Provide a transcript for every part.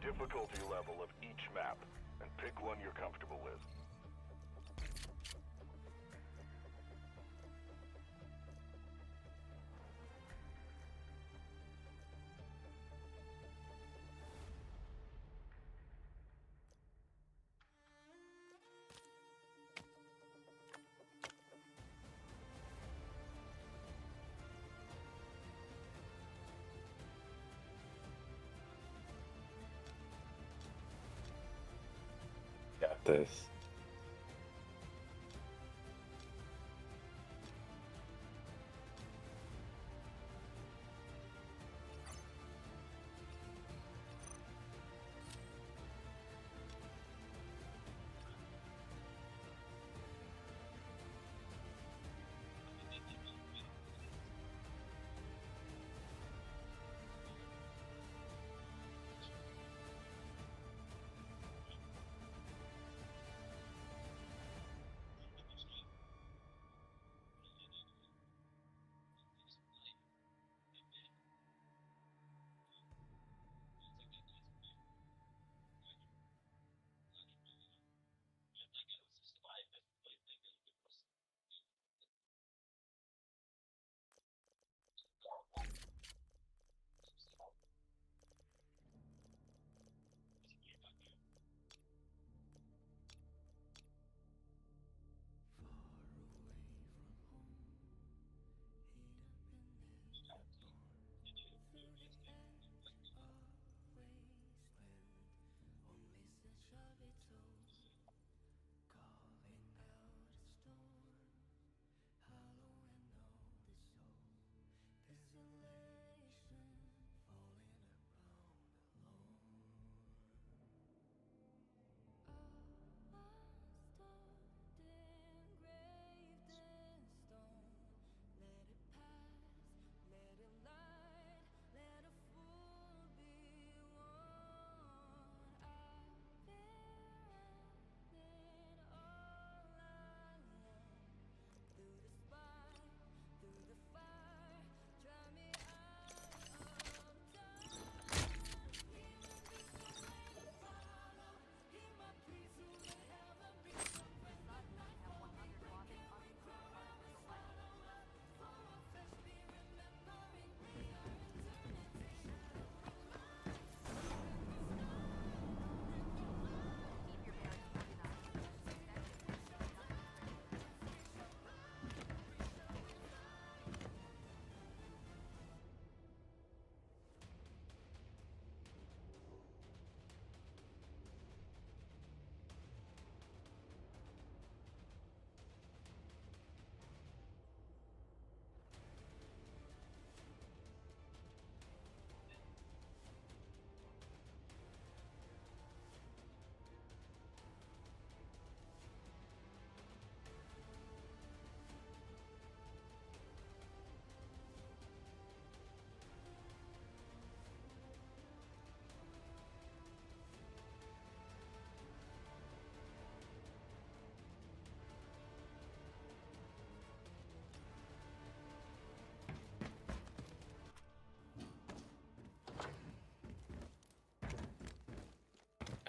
difficulty level of each map, and pick one you're comfortable with. Got this.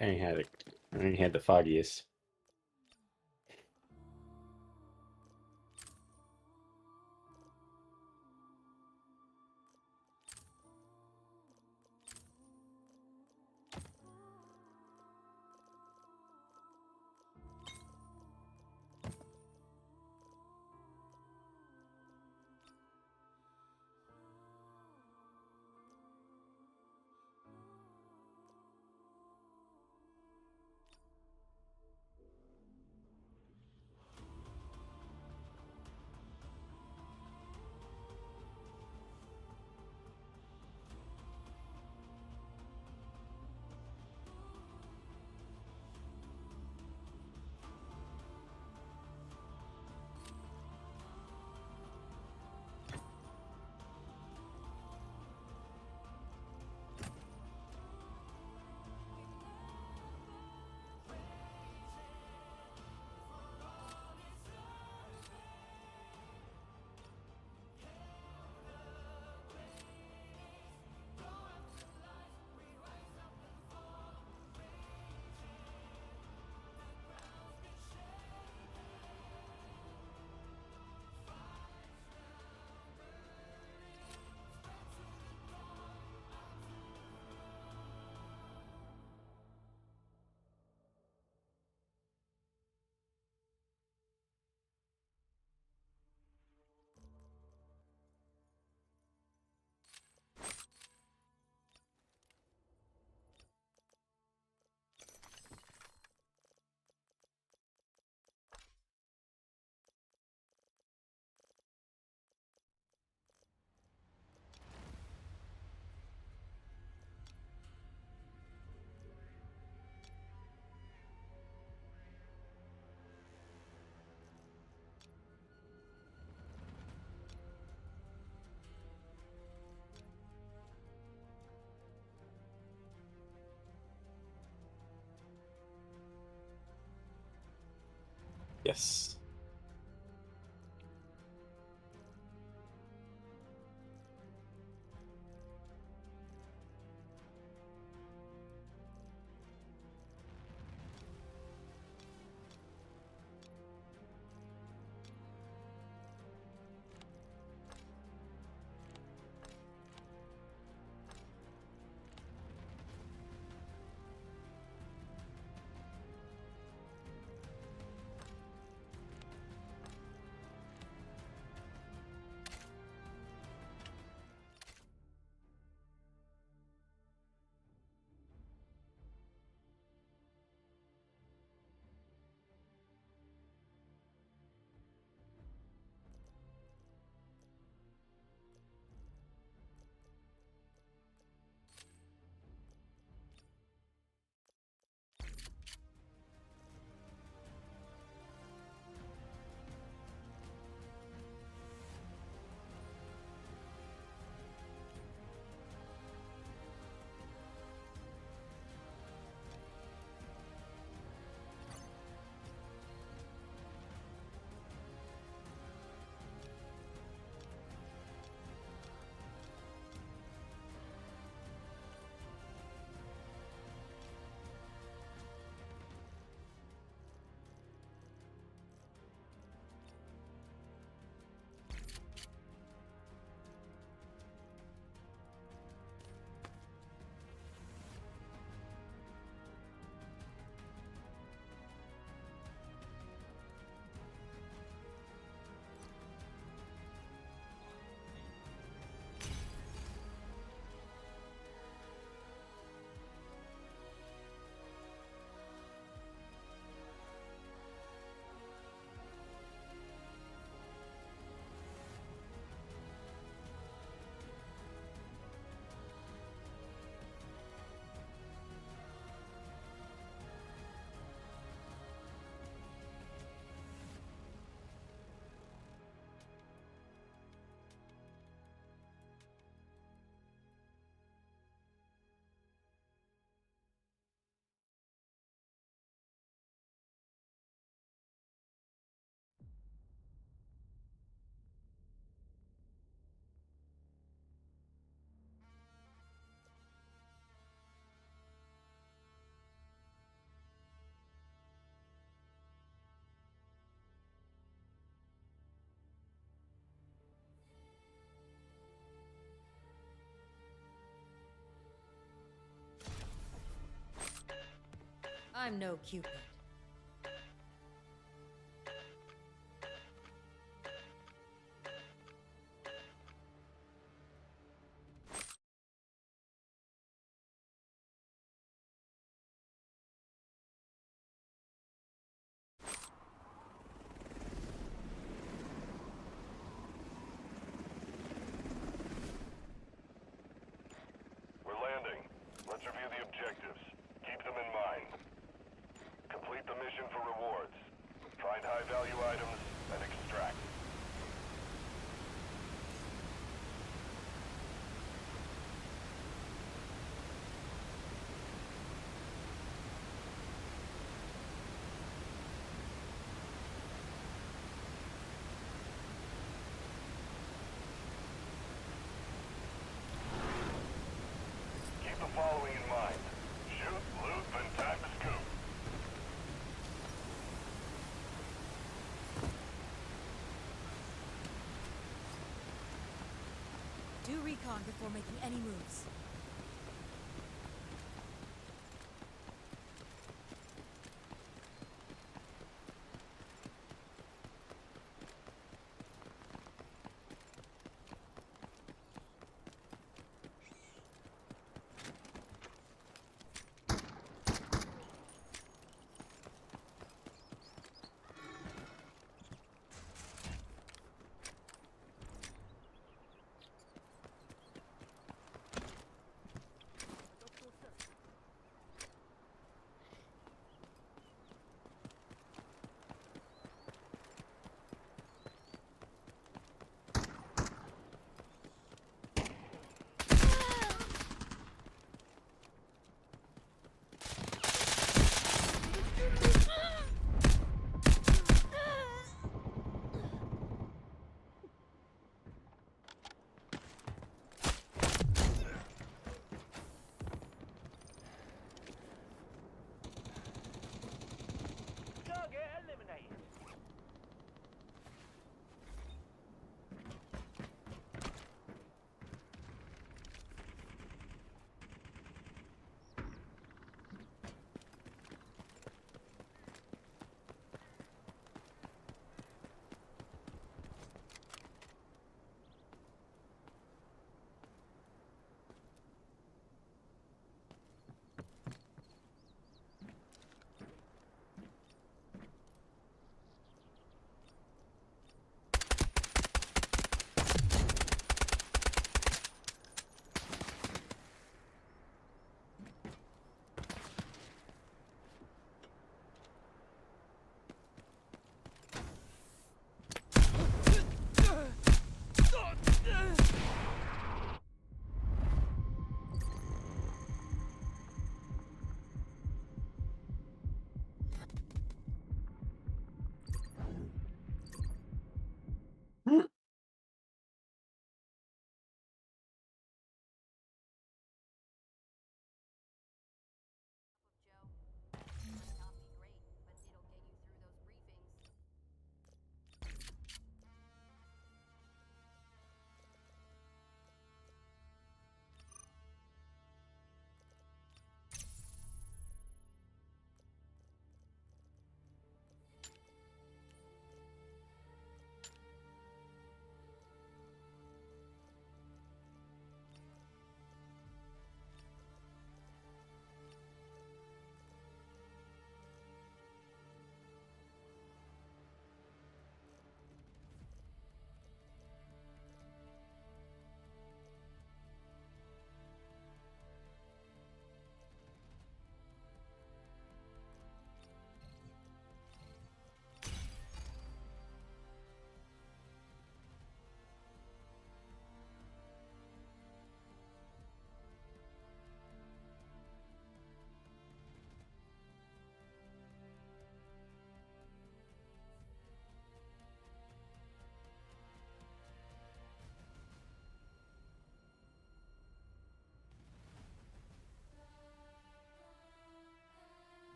I ain't had it. I ain't had the foggiest. Yes. I'm no Cupid. We're landing. Let's review the objectives. Keep them in mind. Complete the mission for rewards. Find high-value items and extract. Keep the following in mind. Shoot, loot, then time to scoop. Do recon before making any moves.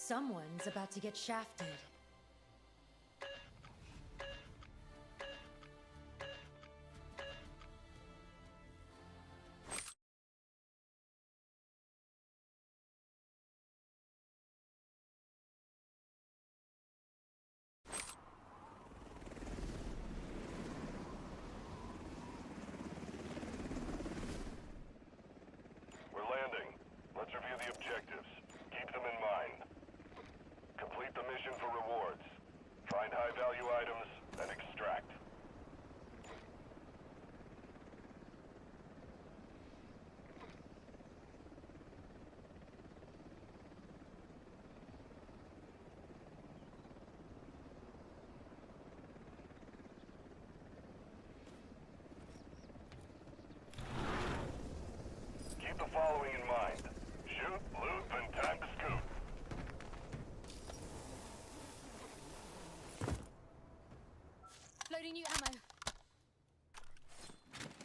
Someone's about to get shafted. We're landing. Let's review the objectives. Keep them in mind. Complete the mission for rewards. Find high-value items and extract. Keep the following in mind. Shoot, loot, then time to scoot. Loading new ammo.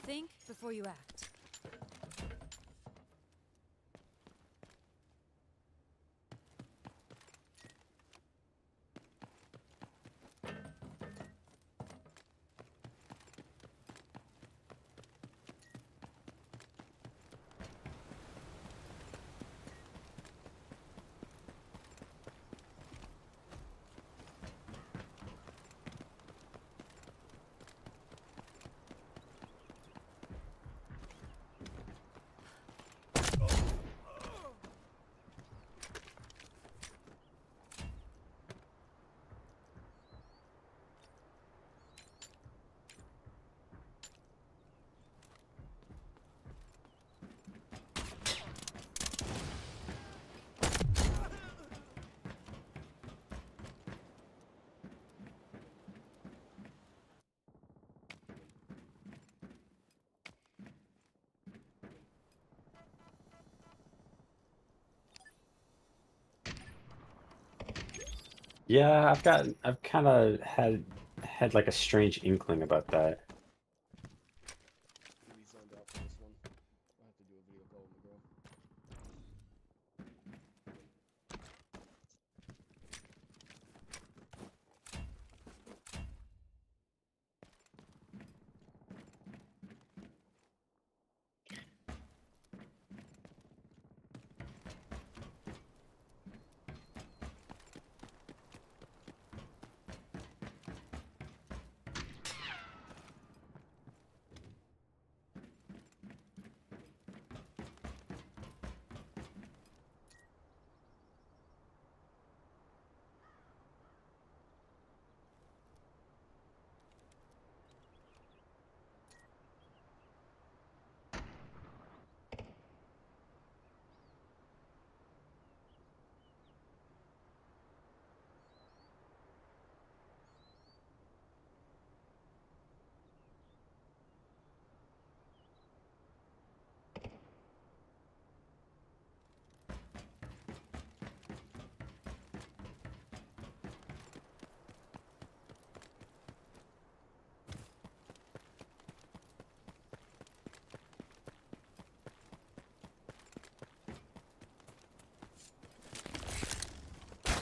Think before you act. Yeah, I've kind of had like a strange inkling about that. Really zoned out for this one. I have to do a video call with my girl.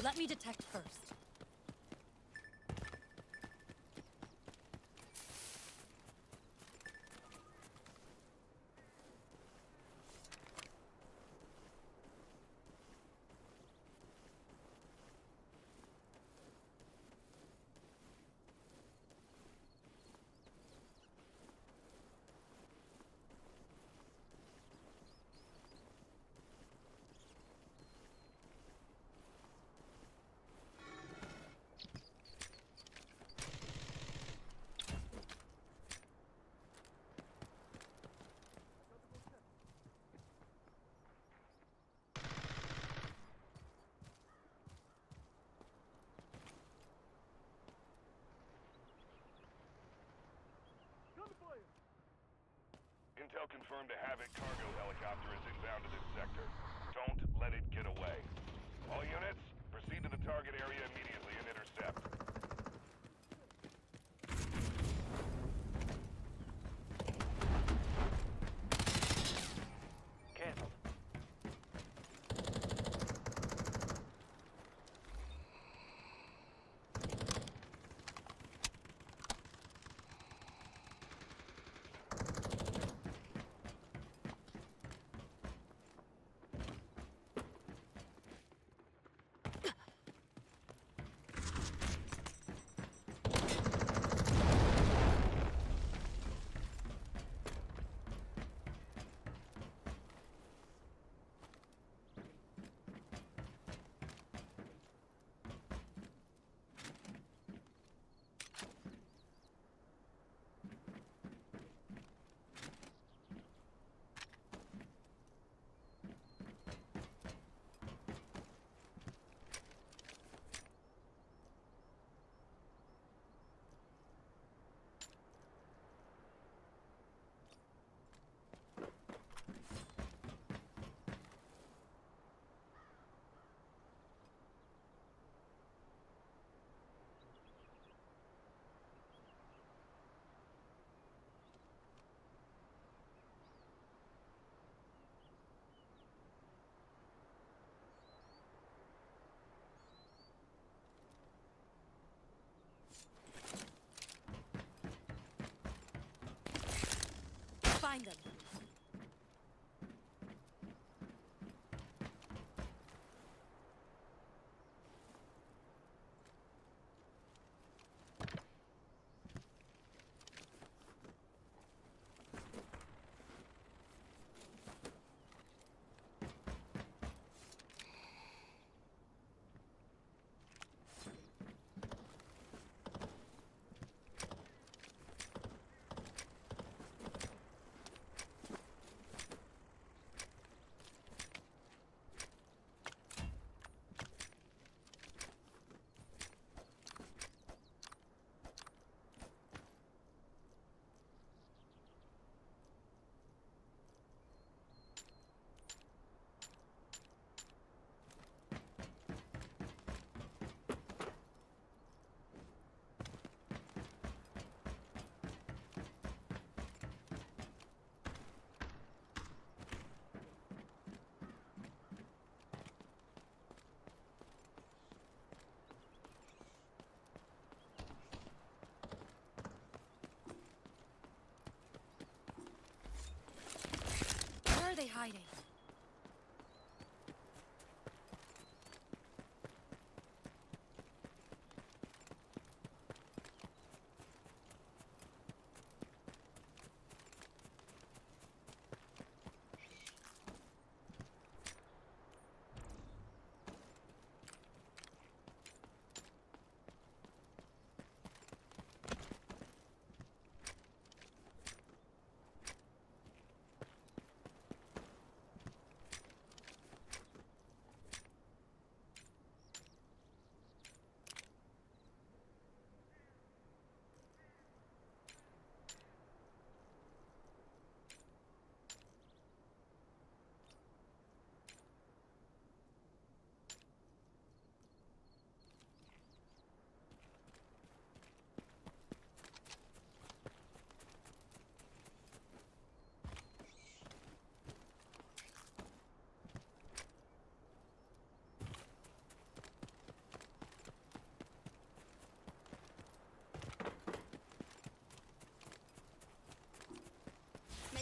Let me detect first. Intel confirmed a Havoc cargo helicopter is inbound to this sector. Don't let it get away. All units, proceed to the target area immediately and intercept. Canceled. fighting.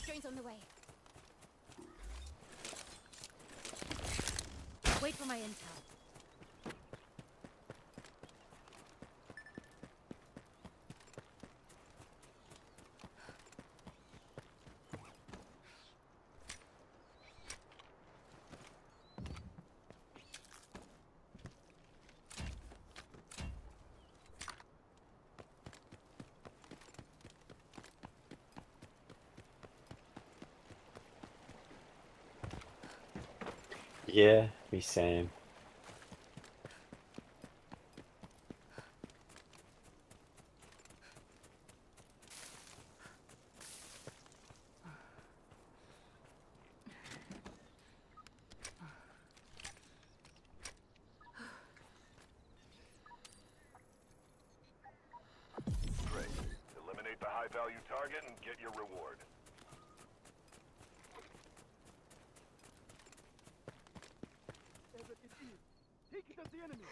Train's on the way. Wait for my intel. Yeah, me same. Great. Eliminate the high-value target and get your reward. Taking out the enemy.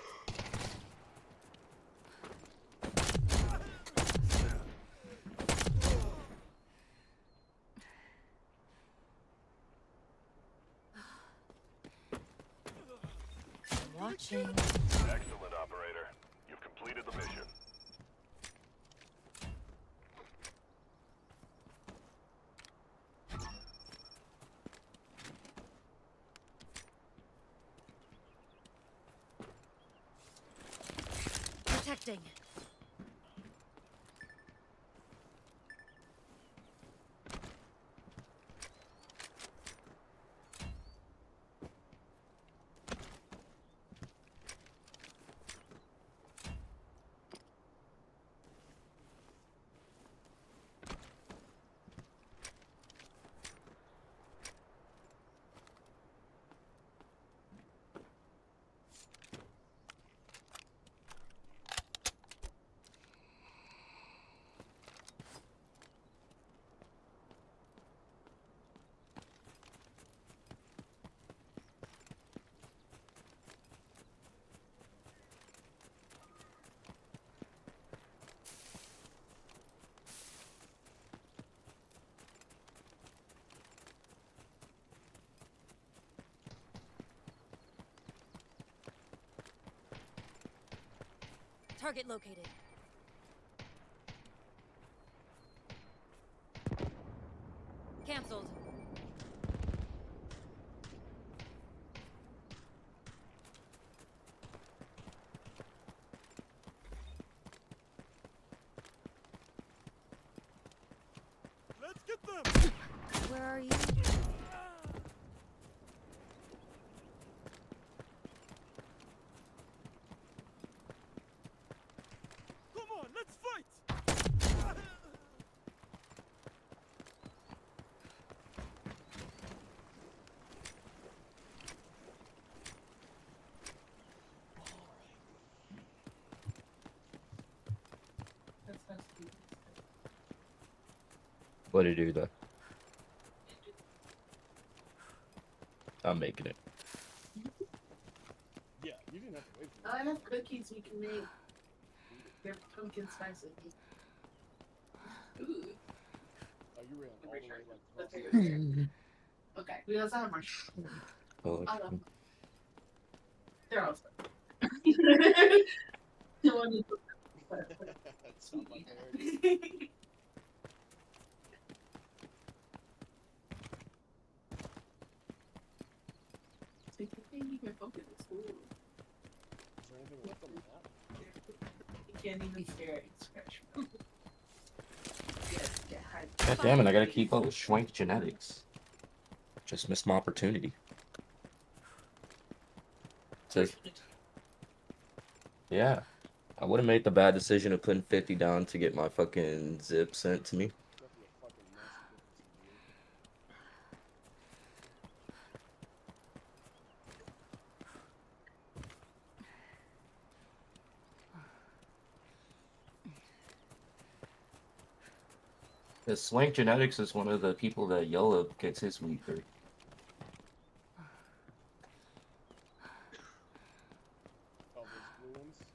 I'm watching. Excellent, operator. You've completed the mission. Protecting. Target located. Cancelled. Let's get them. Where are you? Come on, let's fight. What did he do though? I'm making it. Yeah, you didn't have to wait for I have cookies we can make. They're pumpkin spicy. Ooh. Oh, you ran all the way like Let's across figure the- it out. Okay, we also have more. Oh, They're also. The one who- That's not my bird. It's like, you can't even focus at school. Is there anything left on the map? You can't even stare at scratch. Yes, get high. God damn it! I gotta keep up with Schwank genetics. Just missed my opportunity. To, yeah, I would have made the bad decision of putting 50 down to get my fucking zip sent to me. It's got to be a fucking massive difference in gear. The Swank genetics is one of the people that Yellow gets his weed through. Oh, those blue ones? It's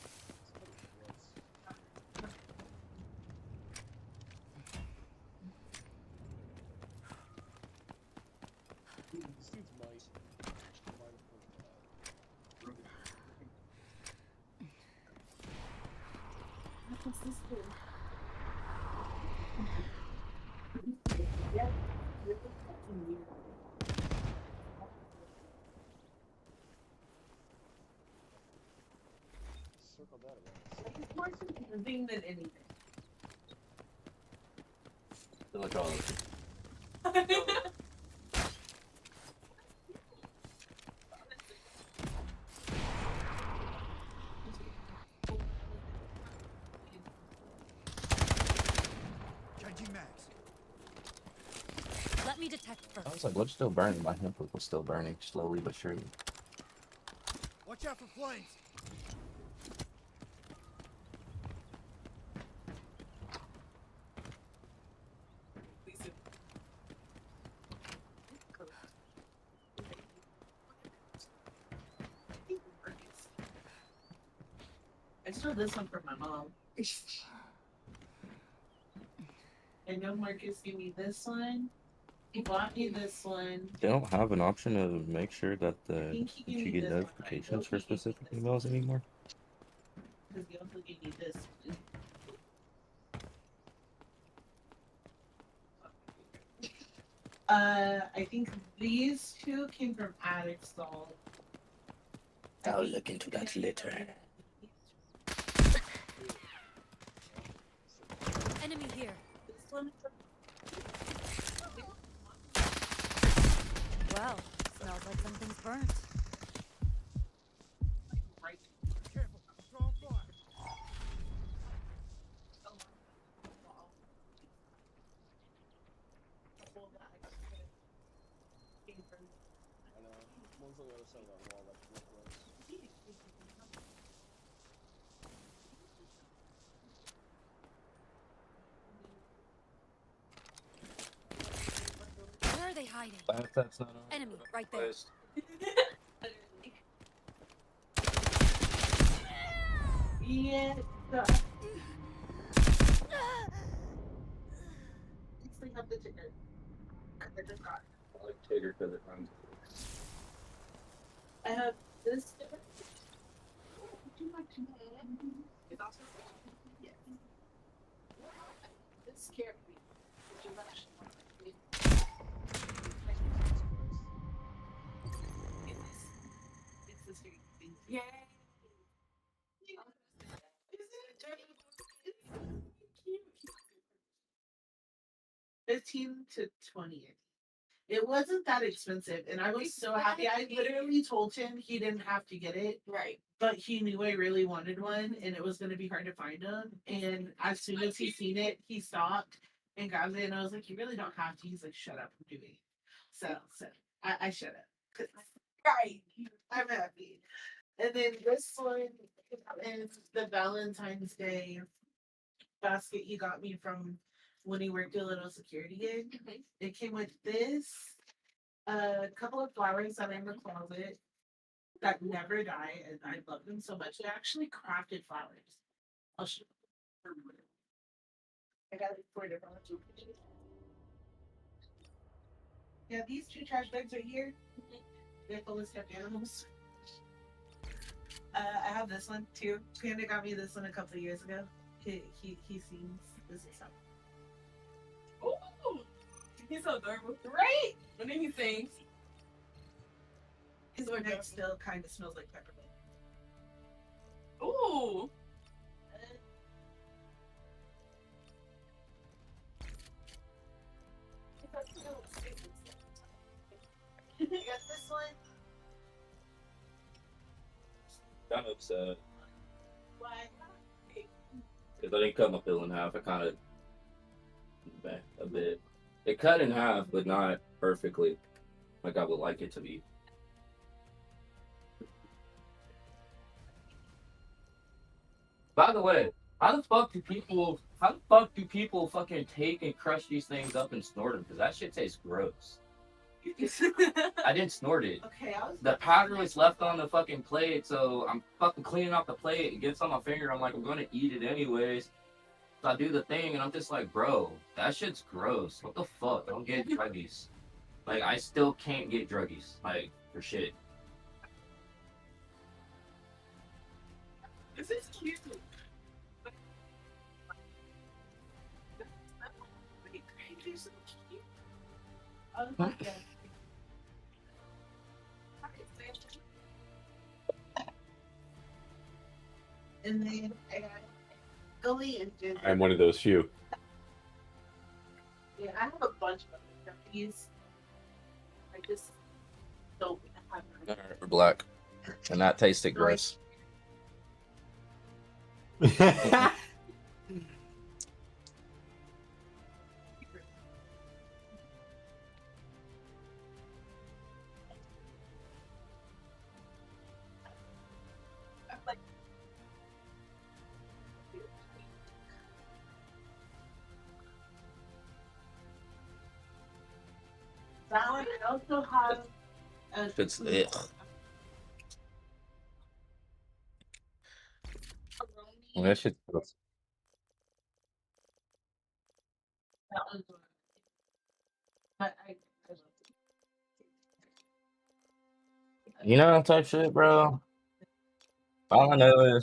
kind of gross. This dude's might. What's this do? Yeah. Really fucking weird. Circle that around. Like, it's more confusing than anything. Feel like all Changing mags. Let me detect I first. was like, what's still burning? My hemp was still burning, slowly but surely. Watch out for flames. I stole this one from my mom. I know Marcus gave me this one. He bought me this one. They don't have an option to make sure that I the think he that gave you me get this one. I know notifications he for gave me specific this emails one. anymore. Because he also gave me this one. I think these two came from Attic Salt. I'll look into that later. Enemy here. This one. Well, smells like something's burnt. Right. Careful. Throwing fire. I know. One's on the other side of that wall, like real close. Where are they hiding? That's not on Enemy right there. list. Yeah. Actually have the ticket. I just got it. I like Tigger because it runs. I have this. Too much. It's also yes. This scared me. Which is actually one of my favorites. It's the street thing. Yay! 15 to 20. It wasn't that expensive, and I was so happy. I literally told him he didn't have to get it, right? But he knew I really wanted one, and it was going to be hard to find them. And as soon as he seen it, he stopped and grabbed it, and I was like, "You really don't have to." He's like, "Shut up, I'm doing it." So I shut up. Right, I'm happy. And then this one is the Valentine's Day basket he got me from when he worked a little security gig. It came with this, a couple of flowers that are in the closet that never die, and I love them so much. They actually crafted flowers. I'll show I got like 4 different ones. Yeah, these 2 trash bags right here, they're full of stuffed animals. I have this one too. Panda got me this one a couple of years ago. He sings. This is something. Ooh, he's so adorable. Right? And then he sings. His neck still kind of smells like peppermint. Ooh. I got this one. Kind of upset Why? because I didn't cut my pill in half. I kind of a bit. It cut in half, but not perfectly, like I would like it to be. By the way, how the fuck do people fucking take and crush these things up and snort them? Because that shit tastes gross. I didn't snort it. Okay, I was. The powder was left on the fucking plate, so I'm fucking cleaning off the plate. It gets on my finger. I'm like, I'm gonna eat it anyways. So I do the thing, and I'm just like, bro, that shit's gross. What the fuck? I don't get druggies. Like, I still can't get druggies. Like, for shit. This is cute. You're so cute. Oh my god. And then I got Gully and Ginger. I'm one of those few. Yeah, I have a bunch of other these. I just don't have them. We're black. And that tasted gross. That one, I also have a It's ugh. Well, that shit. that one's one. But I love it. You know that type shit, bro? All I know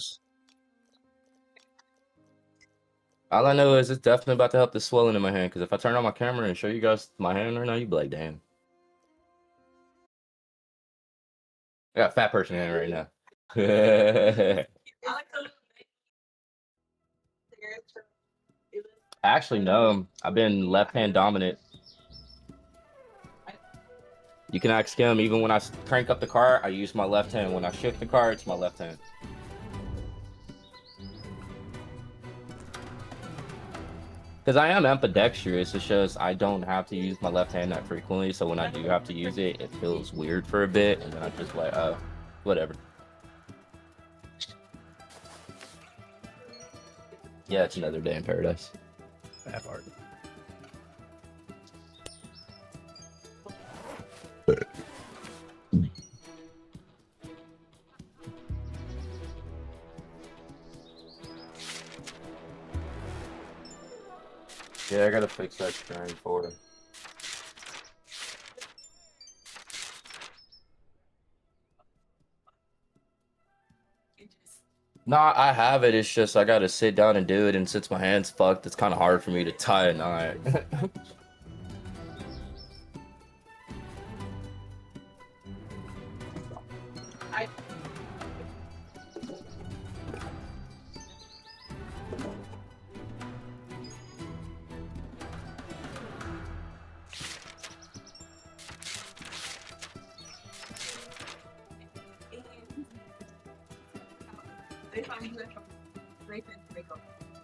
is it's definitely about to help the swelling in my hand. Because if I turn on my camera and show you guys my hand right now, you'd be like, damn. I got a fat person hand right now. I like the Actually, no. I've been left hand dominant. You can ask him. Even when I crank up the car, I use my left hand. When I shift the car, it's my left hand. Because I am ambidextrous, it's just I don't have to use my left hand that frequently. So when I do have to use it, it feels weird for a bit, and then I'm just like, oh, whatever. Yeah, it's another day in paradise. Bad part. Yeah, I gotta fix that screen for him. Nah, I have it. It's just I gotta sit down and do it, and since my hand's fucked, it's kind of hard for me to tie a knot. They found me with rape and makeup.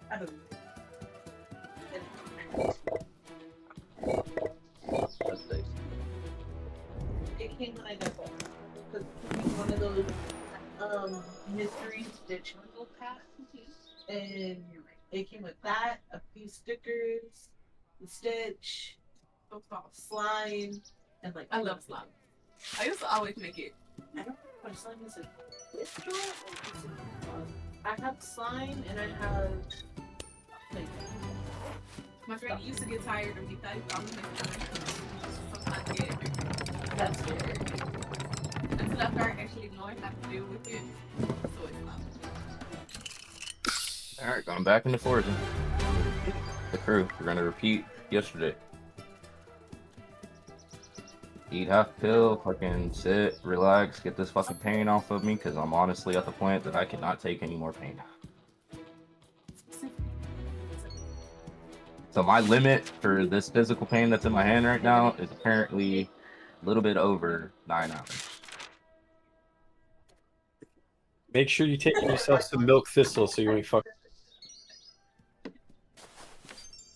I don't know. It came when I got that. Because it was one of those mystery stitch bundle packs. And it came with that, a few stickers, the stitch, slime, and like I love slime. I used to always make it. I don't know what slime is. This drawer or this one? I have slime and I have played it. My friend used to get tired of me. I'm sometimes get That's weird. until I start actually knowing how to deal with it. So it's not. Alright, going back into foraging. The crew, we're gonna repeat yesterday. Eat half pill, fucking sit, relax, get this fucking pain off of me, because I'm honestly at the point that I cannot take any more pain. So my limit for this physical pain that's in my hand right now is apparently a little bit over 9 hours. Make sure you take yourself some milk thistle so you ain't fuck.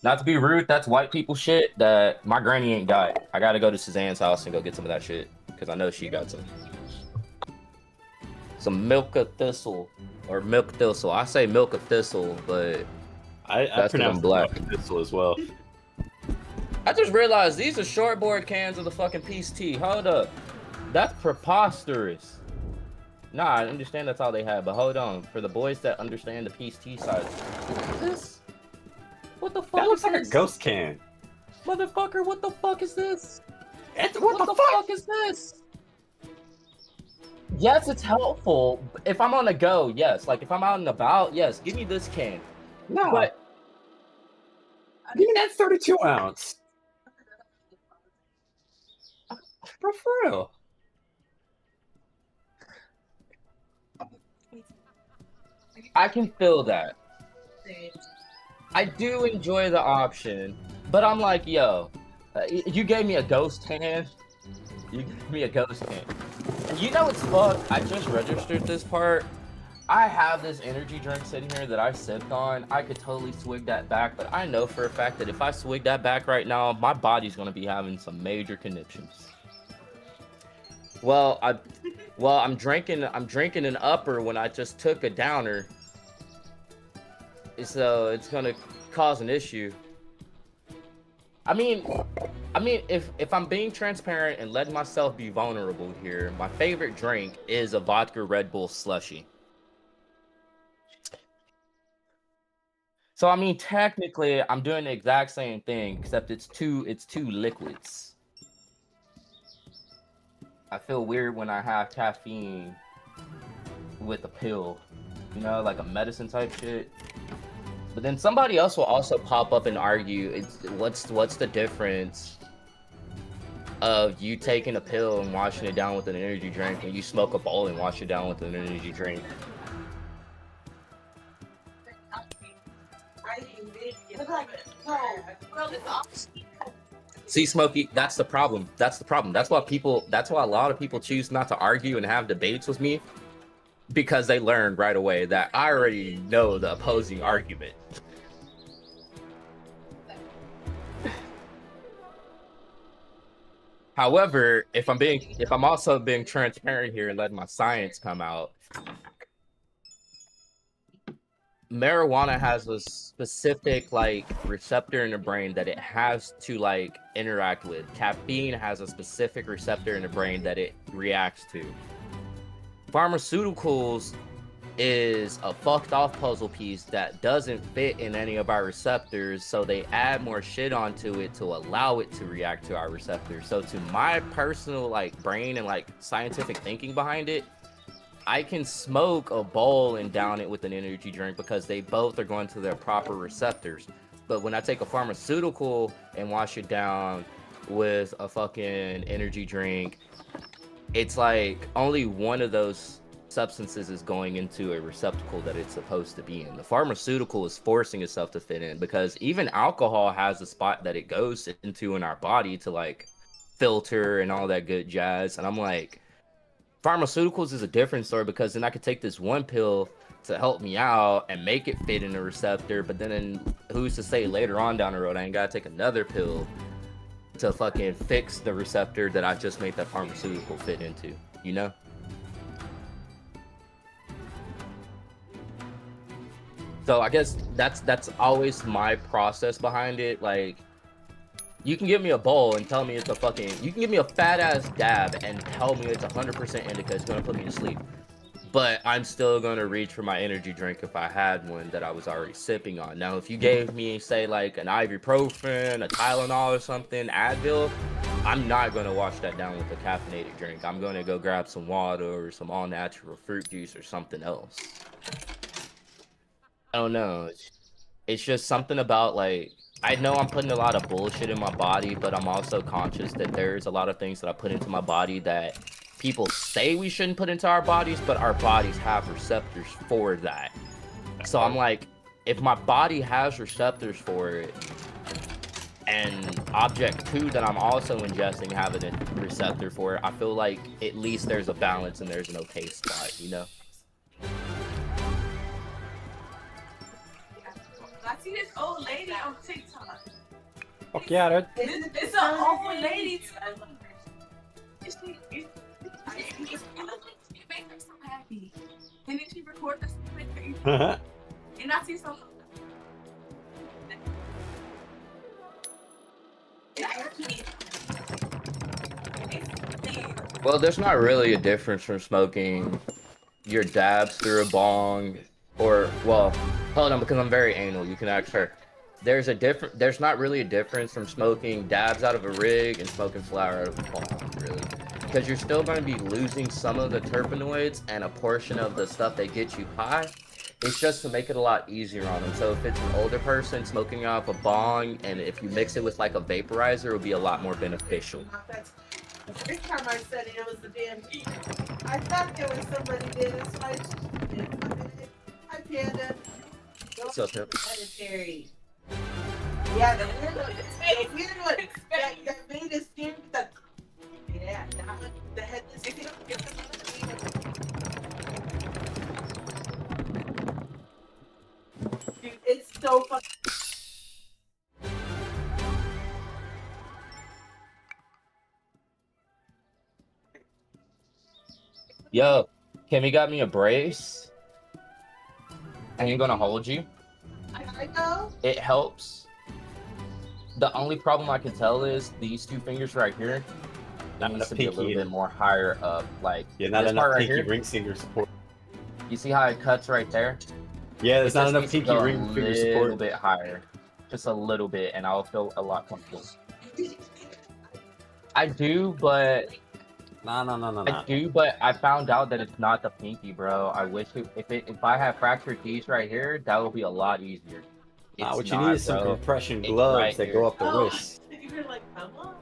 Not to be rude, that's white people shit that my granny ain't got. I gotta go to Suzanne's house and go get some of that shit, because I know she got some. Some milk of thistle, or milk thistle. I say milk of thistle, but I that's pronounce black. milk thistle as well. I just realized these are shortboard cans of the fucking Peace Tea. Hold up. That's preposterous. Nah, I understand that's all they have, but hold on. For the boys that understand the Peace Tea side, what is this? What the fuck That looks is like a this? ghost can. Motherfucker, what the fuck is this? What the fuck? Is this? Yes, it's helpful. If I'm on the go, yes. Like if I'm out and about, yes. Give me this can. No. But Give me that 32 ounce. Bro, for real. I can feel that. I do enjoy the option, but I'm like, yo, you gave me a ghost hand. You gave me a ghost hand. And you know what's fucked? I just registered this part. I have this energy drink sitting here that I sipped on. I could totally swig that back, but I know for a fact that if I swig that back right now, my body's gonna be having some major conniptions. Well, I'm drinking an upper when I just took a downer. So it's gonna cause an issue. I mean, if I'm being transparent and letting myself be vulnerable here, my favorite drink is a vodka Red Bull slushie. So I mean, technically, I'm doing the exact same thing, except it's two liquids. I feel weird when I have caffeine with a pill, you know, like a medicine type shit. But then somebody else will also pop up and argue, what's the difference of you taking a pill and washing it down with an energy drink when you smoke a bowl and wash it down with an energy drink? See, Smokey, that's the problem. That's why a lot of people choose not to argue and have debates with me, because they learned right away that I already know the opposing argument. However, if I'm also being transparent here and letting my science come out, marijuana has a specific like receptor in the brain that it has to like interact with. Caffeine has a specific receptor in the brain that it reacts to. Pharmaceuticals is a fucked off puzzle piece that doesn't fit in any of our receptors, so they add more shit onto it to allow it to react to our receptors. So to my personal like brain and like scientific thinking behind it, I can smoke a bowl and down it with an energy drink because they both are going to their proper receptors. But when I take a pharmaceutical and wash it down with a fucking energy drink, it's like only one of those substances is going into a receptacle that it's supposed to be in. The pharmaceutical is forcing itself to fit in, because even alcohol has a spot that it goes into in our body to like filter and all that good jazz. And I'm like, pharmaceuticals is a different story, because then I could take this one pill to help me out and make it fit in a receptor, but then who's to say later on down the road I ain't gotta take another pill to fucking fix the receptor that I just made that pharmaceutical fit into, you know? So I guess that's always my process behind it. Like, you can give me a bowl and tell me it's a fucking, you can give me a fat ass dab and tell me it's 100% indica, it's gonna put me to sleep. but I'm still gonna reach for my energy drink if I had one that I was already sipping on. Now, if you gave me, say, like an ibuprofen, a Tylenol or something, Advil, I'm not gonna wash that down with a caffeinated drink. I'm gonna go grab some water or some all-natural fruit juice or something else. I don't know. It's just something about, like, I know I'm putting a lot of bullshit in my body, but I'm also conscious that there's a lot of things that I put into my body that people say we shouldn't put into our bodies, but our bodies have receptors for that. So I'm like, if my body has receptors for it, and object 2 that I'm also ingesting having a receptor for it, I feel like at least there's a balance and there's an okay spot, you know? I see this old lady on TikTok. Fuck yeah, dude. It's an old lady. It makes her so happy. And then she records us with her. And I see some. Well, there's not really a difference from smoking your dabs through a bong or, well, hold on, because I'm very anal. You can ask her. There's not really a difference from smoking dabs out of a rig and smoking flower out of a bong, really. Because you're still going to be losing some of the terpenoids and a portion of the stuff that gets you high. It's just to make it a lot easier on them. So if it's an older person smoking off a bong, and if you mix it with like a vaporizer, it'll be a lot more beneficial. The first time I said it was the damn heat. I thought there was somebody there, that's why I just did. Hi, Panda. What's up, Pip? Hereditary. Yeah, the weird one that made us scared with the. Yeah, that one, the headless thing. Dude, it's so fun. Yo, Kimmy got me a brace. I ain't gonna hold you. I know. It helps. The only problem I can tell is these 2 fingers right here. That needs to be a little bit more higher up. Like, Yeah, not this enough part right pinky here. ring finger support. You see how it cuts right there? Yeah, there's It not just enough needs to pinky go ring finger a little support. bit higher. Just a little bit, and I'll feel a lot comfortable. I do, but I do, but I found out that it's not the pinky, bro. I wish if I had fractured these right here, that would be a lot easier. Nah, It's what you not, need is some bro. compression It's gloves right that here. go up the wrist. You're like, Emma?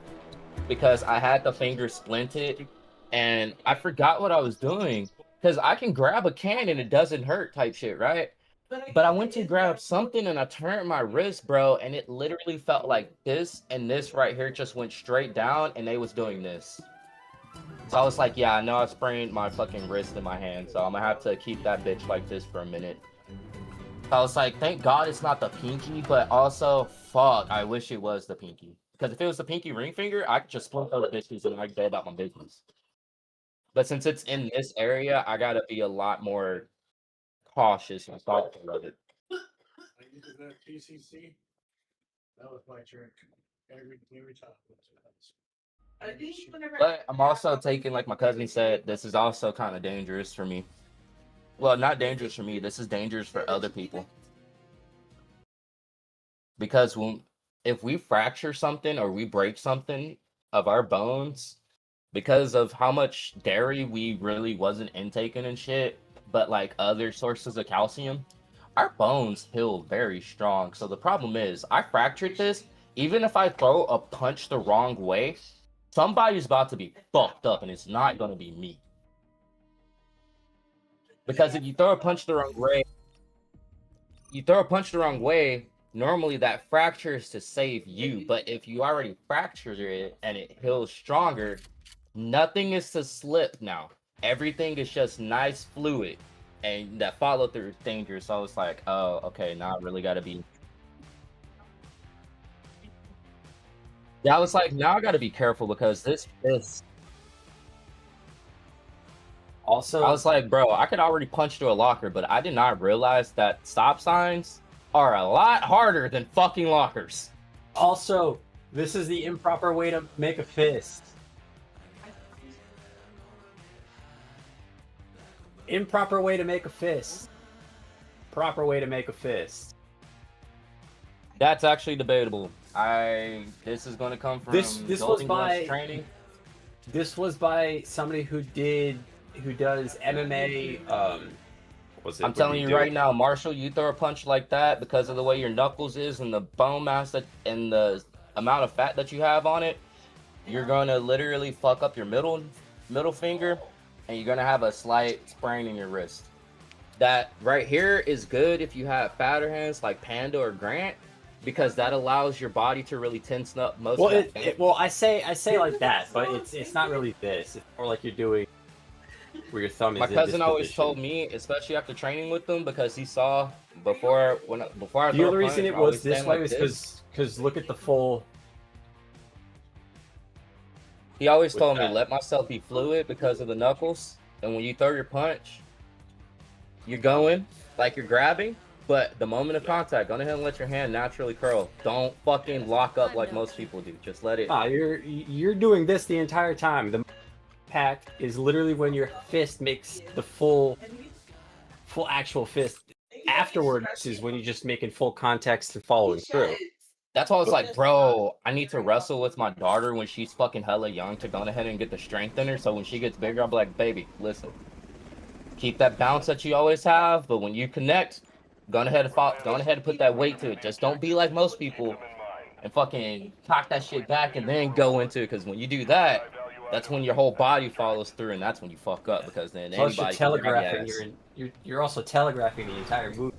Because I had the finger splinted, and I forgot what I was doing. Because I can grab a can and it doesn't hurt type shit, right? But I went to grab something and I turned my wrist, bro, and it literally felt like this, and this right here just went straight down, and they was doing this. So I was like, yeah, I know I sprained my fucking wrist in my hand, so I'm gonna have to keep that bitch like this for a minute. I was like, thank God it's not the pinky, but also, fuck, I wish it was the pinky. Because if it was the pinky ring finger, I could just split those bitches and I'd go about my business. But since it's in this area, I gotta be a lot more cautious and thoughtful of it. That PCC, that was my trick. Every time. But I'm also taking, like my cousin said, this is also kind of dangerous for me. Well, not dangerous for me. This is dangerous for other people. Because if we fracture something or we break something of our bones, because of how much dairy we really wasn't intaking and shit, but like other sources of calcium, our bones heal very strong. So the problem is, I fractured this. Even if I throw a punch the wrong way, somebody's about to be fucked up, and it's not going to be me. Because if you throw a punch the wrong way, normally that fracture is to save you. But if you already fractured it and it heals stronger, nothing is to slip now. Everything is just nice fluid. And that follow through is dangerous. So it's like, oh, okay, now I really got to be. Yeah, I was like, now I got to be careful because this. Also, I was like, bro, I could already punch through a locker, but I did not realize that stop signs are a lot harder than fucking lockers. Also, this is the improper way to make a fist. Improper way to make a fist. Proper way to make a fist. That's actually debatable. This is gonna come from This was Golden Gloves by- training. This was by somebody who does MMA. Was it? I'm telling you right now, Marshall, you throw a punch like that because of the way your knuckles is and the bone mass and the amount of fat that you have on it, you're gonna literally fuck up your middle finger, and you're gonna have a slight sprain in your wrist. That right here is good if you have fatter hands like Panda or Grant, because that allows your body to really tense up most. Well, of that. I say like that, but it's not really this. It's more like you're doing where your thumb is. My in cousin this always position. told me, especially after training with them, because he saw before I The throw a only reason punch, it I always was this stand way like was because look at the full. He always with told me, that. let myself be fluid because of the knuckles. And when you throw your punch, you're going like you're grabbing, but the moment of contact, go ahead and let your hand naturally curl. Don't fucking lock up like most people do. Just let it. Ah, you're doing this the entire time. The impact is literally when your fist makes the full actual fist. Afterwards is when you're just making full context and following through. That's why I was like, bro, I need to wrestle with my daughter when she's fucking hella young to go ahead and get the strength in her. So when she gets bigger, I'll be like, baby, listen, keep that bounce that you always have. But when you connect, go ahead and put that weight to it. Just don't be like most people and fucking cock that shit back and then go into it. Because when you do that, that's when your whole body follows through, and that's when you fuck up. Because then Plus, you're anybody can grab your telegraphing. ass. You're also telegraphing the entire move,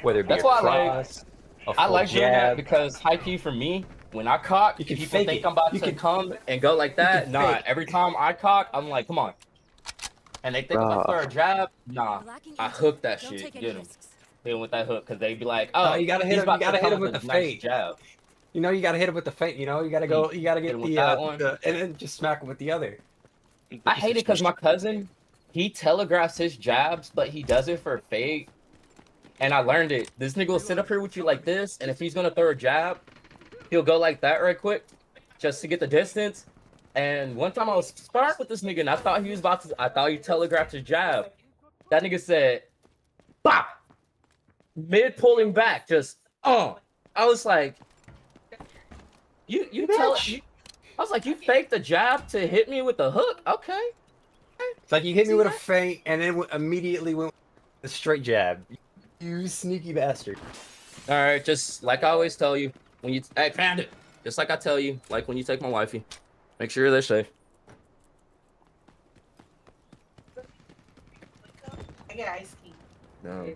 whether it be That's a why I like- cross, a I full like doing that jab. because high key for me, when I cock, You can people fake think it. I'm about You to can- come and go like that. can Nah, fake. every time I cock, I'm like, come on. And they think if I throw a jab, nah, We're lacking I intel. hook that Don't shit, take any get him. risks. Hit him with that hook, because they be like, oh, No, you gotta hit he's him. about You gotta to hit come him with a the nice fake. jab. You know, you gotta hit him with the feint. You know, you gotta go. You gotta Hit get him with the, that one. and then just smack him with the other. I hate it because my cousin, he telegraphs his jabs, but he does it for fake. And I learned it. This nigga will sit up here with you like this, and if he's gonna throw a jab, he'll go like that right quick, just to get the distance. And one time I was sparring with this nigga, and I thought he telegraphed his jab. That nigga said, "Bop!" Mid pulling back, just I was like, you tell. I was like, you faked the jab to hit me with the hook, okay? It's like you hit me with a feint and then immediately went with a straight jab. You sneaky bastard. All right, just like I always tell you, when you found it. Just like I tell you, like when you take my wifey, make sure they're safe. I get ice cream. No.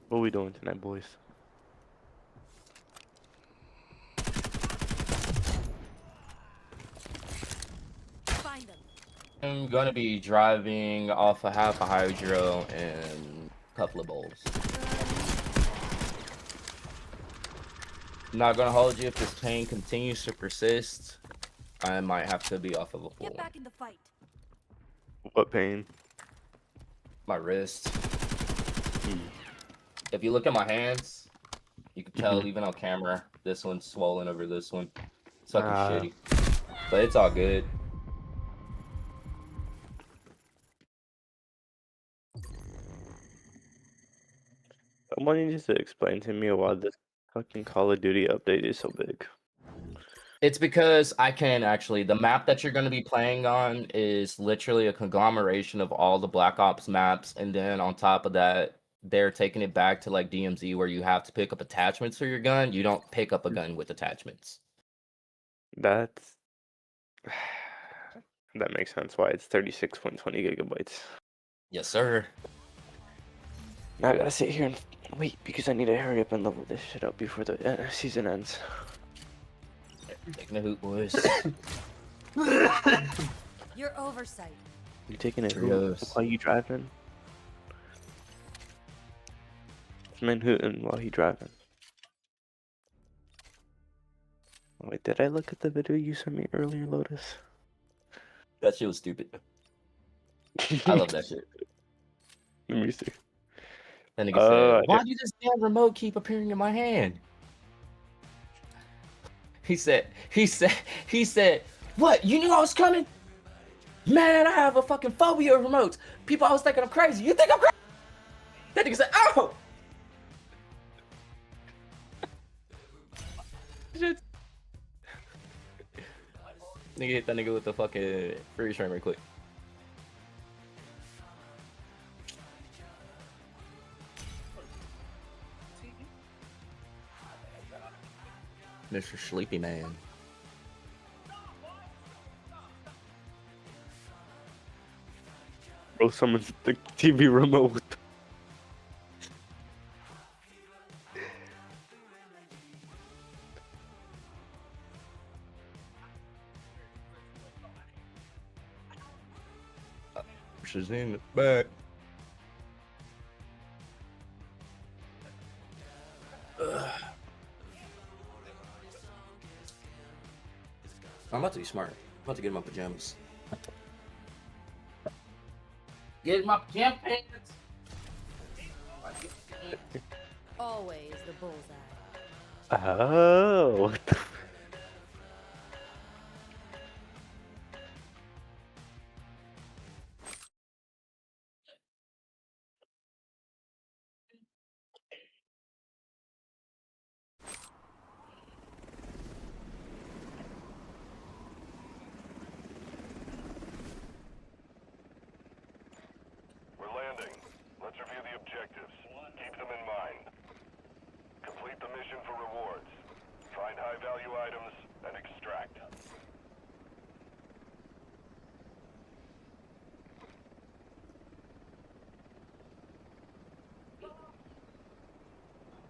What are we doing tonight, boys? Find them. I'm gonna be driving off a half a hydro and a couple of bowls. Not gonna hold you if this pain continues to persist. I might have to be off of a full. Get back in the fight. What pain? My wrist. If you look at my hands, you can tell even on camera, this one's swollen over this one. It's fucking shitty. But it's all good. Someone needs to explain to me why this fucking Call of Duty update is so big. It's because I can actually. The map that you're going to be playing on is literally a conglomeration of all the Black Ops maps. And then on top of that, they're taking it back to like DMZ where you have to pick up attachments for your gun. You don't pick up a gun with attachments. That's that makes sense why it's 36.20 gigabytes. Yes, sir. Now I gotta sit here and wait because I need to hurry up and level this shit up before the season ends. Taking a hoot, boys. Your oversight. You taking a hoot Trios. while you driving? This man hooting while he driving. Wait, did I look at the video you sent me earlier, Lotus? That shit was stupid. I love that shit. Let me see. That nigga said, why do this damn remote keep appearing in my hand? He said, What? You knew I was coming? Man, I have a fucking phobia of remotes. People always thinking I'm crazy. You think I'm crazy? That nigga said, oh! Shit. Nigga hit that nigga with the fucking freeze frame right quick. Mr. Sleepy Man. Bro, someone's the TV remote. She's in the back. I'm about to be smart. I'm about to get in my pajamas. Get in my pajama pants. Always the bullseye. Oh, what the We're landing. Let's review the objectives. Keep them in mind. Complete the mission for rewards. Find high-value items and extract.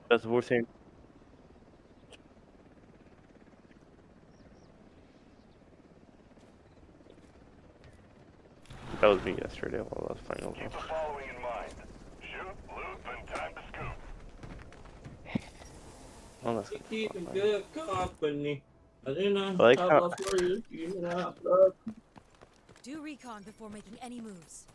That's what we're saying. That was me yesterday while I was playing Keep over. the following in mind. Shoot, loot, then time to scoop. Oh, that's Keep in fine. good company. I didn't know. I like how- Do recon before making any moves.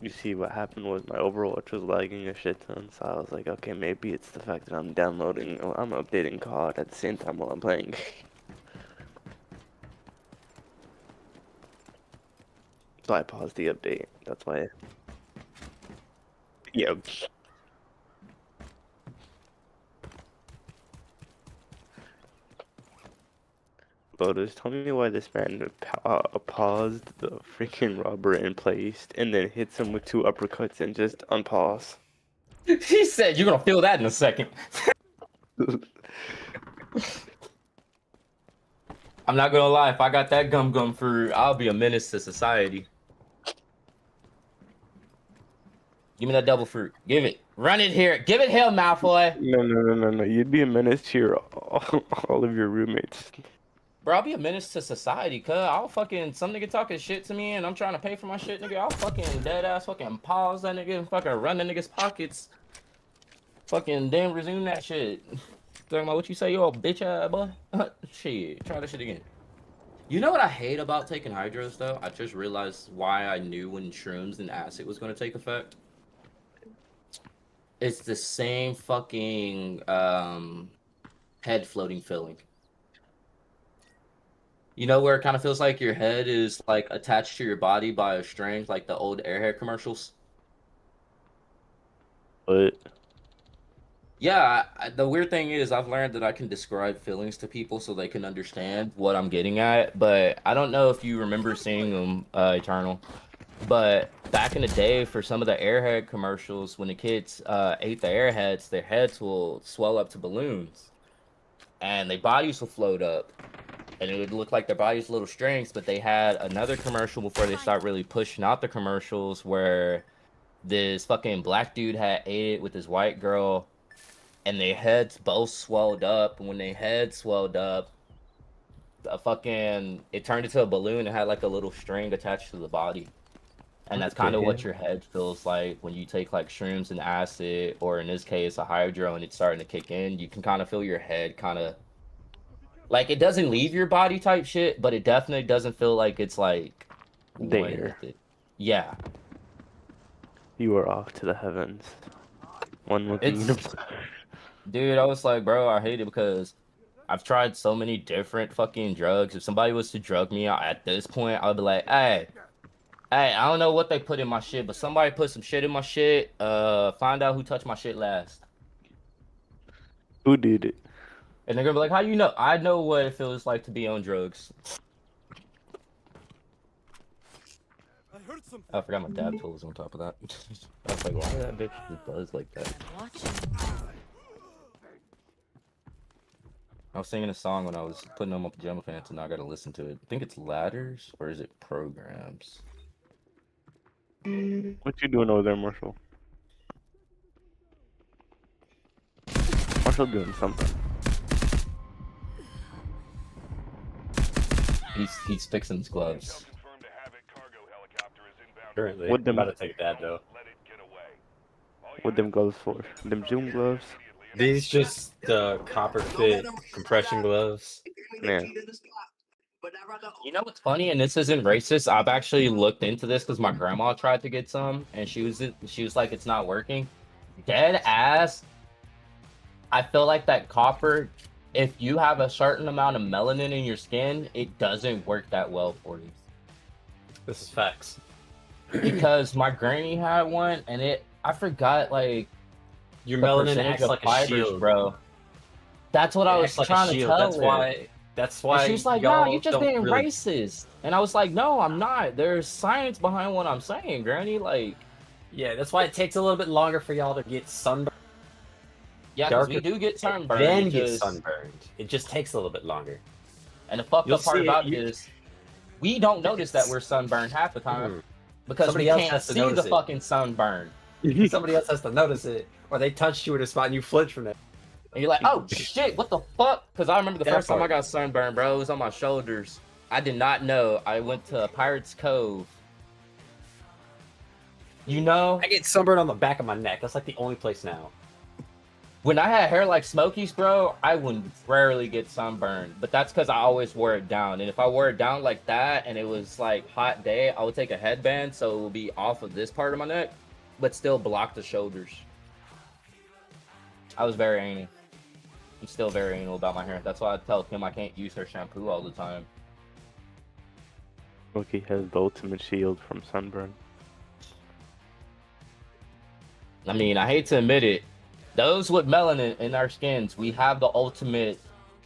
You see what happened was my Overwatch was lagging a shit ton, so I was like, okay, maybe it's the fact that I'm downloading, or I'm updating COD at the same time while I'm playing. So I paused the update. That's why. Yeah. Lotus, tell me why this man paused the freaking robber in place and then hits him with 2 uppercuts and just unpause. He said, you're gonna feel that in a second. I'm not gonna lie, if I got that gum fruit, I'll be a menace to society. Give me that double fruit. Give it. Run it here. Give it hell, Malfoy. No. You'd be a menace to all of your roommates. Bro, I'll be a menace to society, cuz I'll fucking, some nigga talking shit to me and I'm trying to pay for my shit, nigga. I'll fucking dead ass fucking pause that nigga and fucking run the nigga's pockets. Fucking then resume that shit. Talking about what you say, you old bitch ass boy. Shit, try that shit again. You know what I hate about taking hydros though? I just realized why I knew when shrooms and acid was gonna take effect. It's the same fucking head floating feeling. You know where it kind of feels like your head is like attached to your body by a string, like the old Airhead commercials? But Yeah, the weird thing is I've learned that I can describe feelings to people so they can understand what I'm getting at, but I don't know if you remember seeing them, Eternal. But back in the day, for some of the Airhead commercials, when the kids ate the Airheads, their heads will swell up to balloons, and their bodies will float up, and it would look like their bodies little strings. But they had another commercial before they start really pushing out the commercials where this fucking black dude had ate it with his white girl, and their heads both swelled up. And when their heads swelled up, it turned into a balloon and had like a little string attached to the body. And that's kind of what your head feels like when you take like shrooms and acid, or in this case a hydro, and it's starting to kick in. You can kind of feel your head kind of like it doesn't leave your body type shit, but it definitely doesn't feel like it's like there. Yeah. You are off to the heavens. One with the universe. Dude, I was like, bro, I hate it because I've tried so many different fucking drugs. If somebody was to drug me at this point, I would be like, hey, I don't know what they put in my shit, but somebody put some shit in my shit. Find out who touched my shit last. Who did it? And they're gonna be like, how you know? I know what it feels like to be on drugs. I forgot my dab tools on top of that. I was like, why did that bitch just buzz like that? I was singing a song when I was putting on my pajama pants, and now I gotta listen to it. I think it's ladders, or is it programs? What you doing over there, Marshall? Marshall doing something. He's fixing his gloves. Currently, What I'm them- about to take a dab though. What them gloves for? Them Zoom gloves? These just the copper fit compression gloves. Yeah. You know what's funny, and this isn't racist. I've actually looked into this because my grandma tried to get some, and she was like, it's not working. Dead ass. I feel like that copper, if you have a certain amount of melanin in your skin, it doesn't work that well for you. This is facts. Because my granny had one, and I forgot like Your the melanin percentage acts of like a fibers, shield, bro. That's what I was acts like a trying to shield. tell That's her. why. That's why. And she was like, y'all "No, you're just don't being really- racist." And I was like, "No, I'm not. There's science behind what I'm saying, Granny. Like, Yeah, that's why it takes a little bit longer for y'all to get sunburned. yeah, because we Darker- do get sunburned. Then get because- sunburned. It just takes a little bit longer. And the fucked You'll up part see it, about you- it is, we don't notice that we're sunburned half the time because Somebody we else can't has to see the notice it. fucking sunburn. Somebody else has to notice it, or they touched you in a spot and you flinch from it. And you're like, "Oh shit, what the fuck?" Because I remember the That first time I part. got sunburned, bro. It was on my shoulders. I did not know. I went to Pirates Cove. You know, I get sunburned on the back of my neck. That's like the only place now. when I had hair like Smokey's, bro, I would rarely get sunburned. But that's because I always wore it down. And if I wore it down like that and it was like hot day, I would take a headband so it would be off of this part of my neck, but still block the shoulders. I was very anal. I'm still very anal about my hair. That's why I tell Kim I can't use her shampoo all the time. Loki has the ultimate shield from sunburn. I mean, I hate to admit it, those with melanin in our skins, we have the ultimate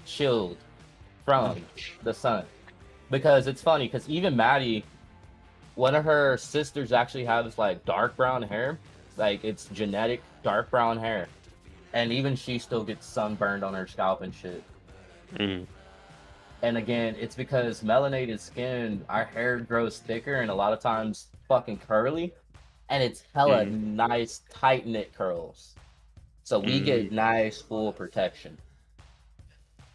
shield from the sun. Because it's funny, because even Maddie, one of her sisters actually has like dark brown hair. Like it's genetic dark brown hair. And even she still gets sunburned on her scalp and shit. Mm. And again, it's because melanated skin, our hair grows thicker and a lot of times fucking curly. And it's hella nice, tight knit curls. So we get nice, full protection.